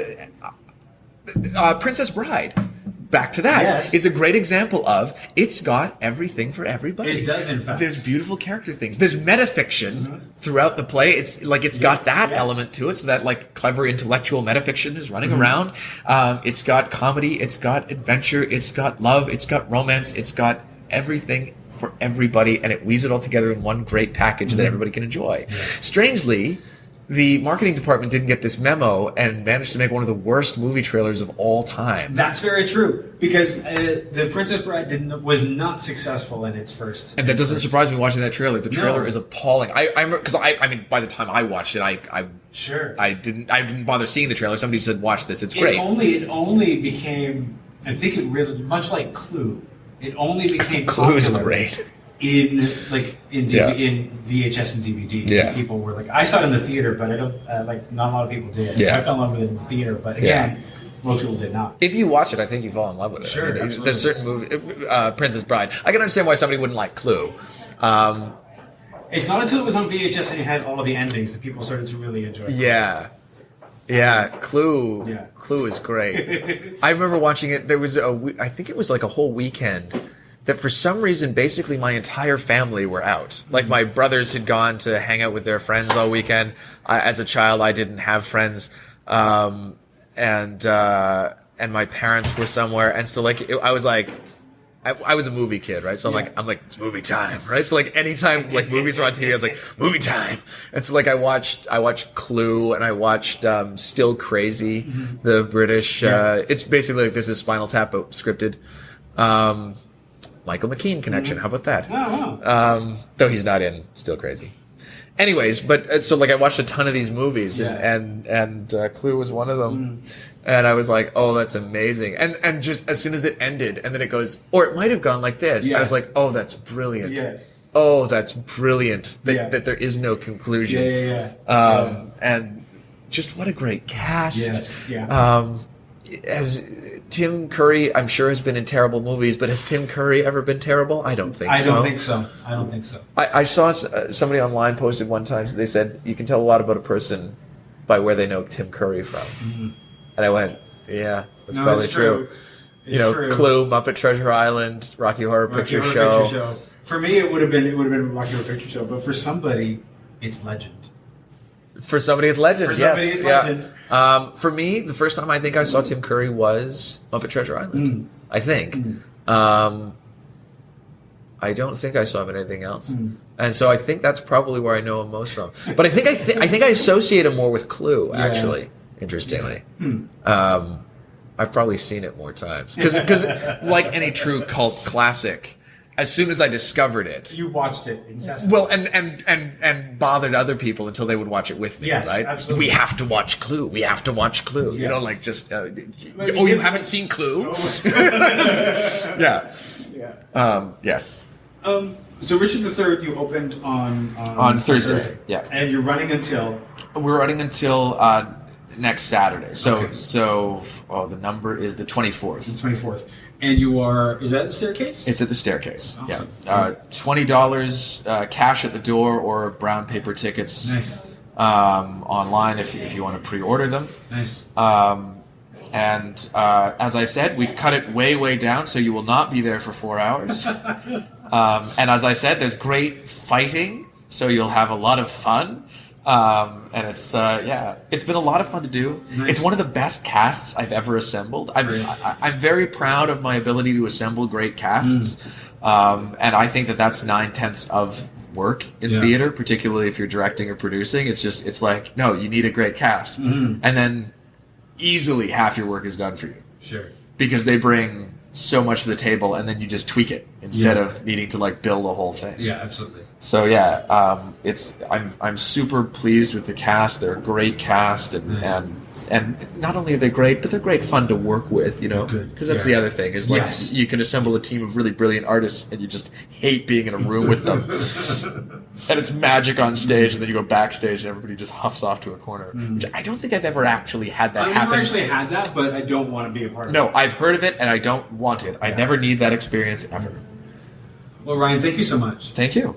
Princess Bride. Back to that is a great example of it's got everything for everybody. It does, in fact. There's beautiful character things. There's metafiction throughout the play. It's got that element to it, so that like clever intellectual metafiction is running around. It's got comedy. It's got adventure. It's got love. It's got romance. It's got everything for everybody, and it weaves it all together in one great package that everybody can enjoy. Yeah. Strangely, the marketing department didn't get this memo and managed to make one of the worst movie trailers of all time. That's very true, because The Princess Bride was not successful in its first. And that doesn't surprise me watching that trailer. The trailer is appalling. I mean, by the time I watched it, I didn't bother seeing the trailer. Somebody said, "Watch this. It's great." It only became. I think it really much like Clue. It only became Clue is great. In VHS and DVD, people were like, I saw it in the theater, but I don't not a lot of people did. I fell in love with it in the theater, but again, most people did not. If you watch it, I think you fall in love with it. Sure, I mean, there's certain movies, Princess Bride. I can understand why somebody wouldn't like Clue. It's not until it was on VHS and it had all of the endings that people started to really enjoy it. Clue is great. I remember watching it. There was I think it was like a whole weekend that for some reason, basically my entire family were out. Like my brothers had gone to hang out with their friends all weekend. As a child, I didn't have friends. And my parents were somewhere. And so like, I was like, I was a movie kid, right? So I'm like, it's movie time, right? So like anytime like movies were on TV, I was like, movie time. And so like I watched Clue and I watched Still Crazy, the British, it's basically like this is Spinal Tap but scripted. Michael McKean connection. How about that? Oh, wow. Though he's not in Still Crazy. Anyways, but so like I watched a ton of these movies and Clue was one of them. And I was like, oh, that's amazing. And just as soon as it ended and then it goes, or it might have gone like this. I was like, oh, that's brilliant. Yeah. Oh, that's brilliant that there is no conclusion. And just what a great cast. Yes. Yeah. As Tim Curry, I'm sure, has been in terrible movies, but has Tim Curry ever been terrible? I don't think so. I don't think so. I saw somebody online posted one time, so they said, you can tell a lot about a person by where they know Tim Curry from. And I went, yeah, that's probably true. It's true. Clue, Muppet Treasure Island, Rocky Horror Picture Show. For me, it would have been Rocky Horror Picture Show, but for somebody, it's Legend. For somebody, it's Legend. It's Legend. For me, the first time I think I saw Tim Curry was Muppet Treasure Island. I think. I don't think I saw him in anything else, and so I think that's probably where I know him most from. But I think I associate him more with Clue, actually. Interestingly, I've probably seen it more times because like any true cult classic. As soon as I discovered it, you watched it incessantly. Well, and bothered other people until they would watch it with me. Yes, right? Absolutely. We have to watch Clue. We have to watch Clue. Yes. You know, like just. You haven't seen Clue? Yes. So Richard III, you opened on Thursday. Yeah. And you're running until. We're running until next Saturday. So the number is the 24th. The 24th. And you are, is that the Staircase? It's at the Staircase. Awesome. Yeah. $20 cash at the door or brown paper tickets. Nice. Online if you want to pre-order them. Nice. And as I said, we've cut it way down, so you will not be there for 4 hours. And as I said, there's great fighting, so you'll have a lot of fun. And it's been a lot of fun to do. Nice. It's one of the best casts I've ever assembled. I'm very proud of my ability to assemble great casts. And I think that's 9/10 of work in theater, particularly if you're directing or producing. It's like, no, you need a great cast. And then easily half your work is done for you. Sure. Because they bring so much to the table, and then you just tweak it instead of needing to like build a whole thing. Yeah, absolutely. So I'm super pleased with the cast. They're a great cast, and not only are they great, but they're great fun to work with. Because that's the other thing is like you can assemble a team of really brilliant artists, and you just hate being in a room with them, and it's magic on stage, and then you go backstage, and everybody just huffs off to a corner. Which I don't think I've ever actually had that happen. I've never actually had that, but I don't want to be a part of it. No, I've heard of it, and I don't want it. I never need that experience ever. Well, Ryan, thank you so much. Thank you.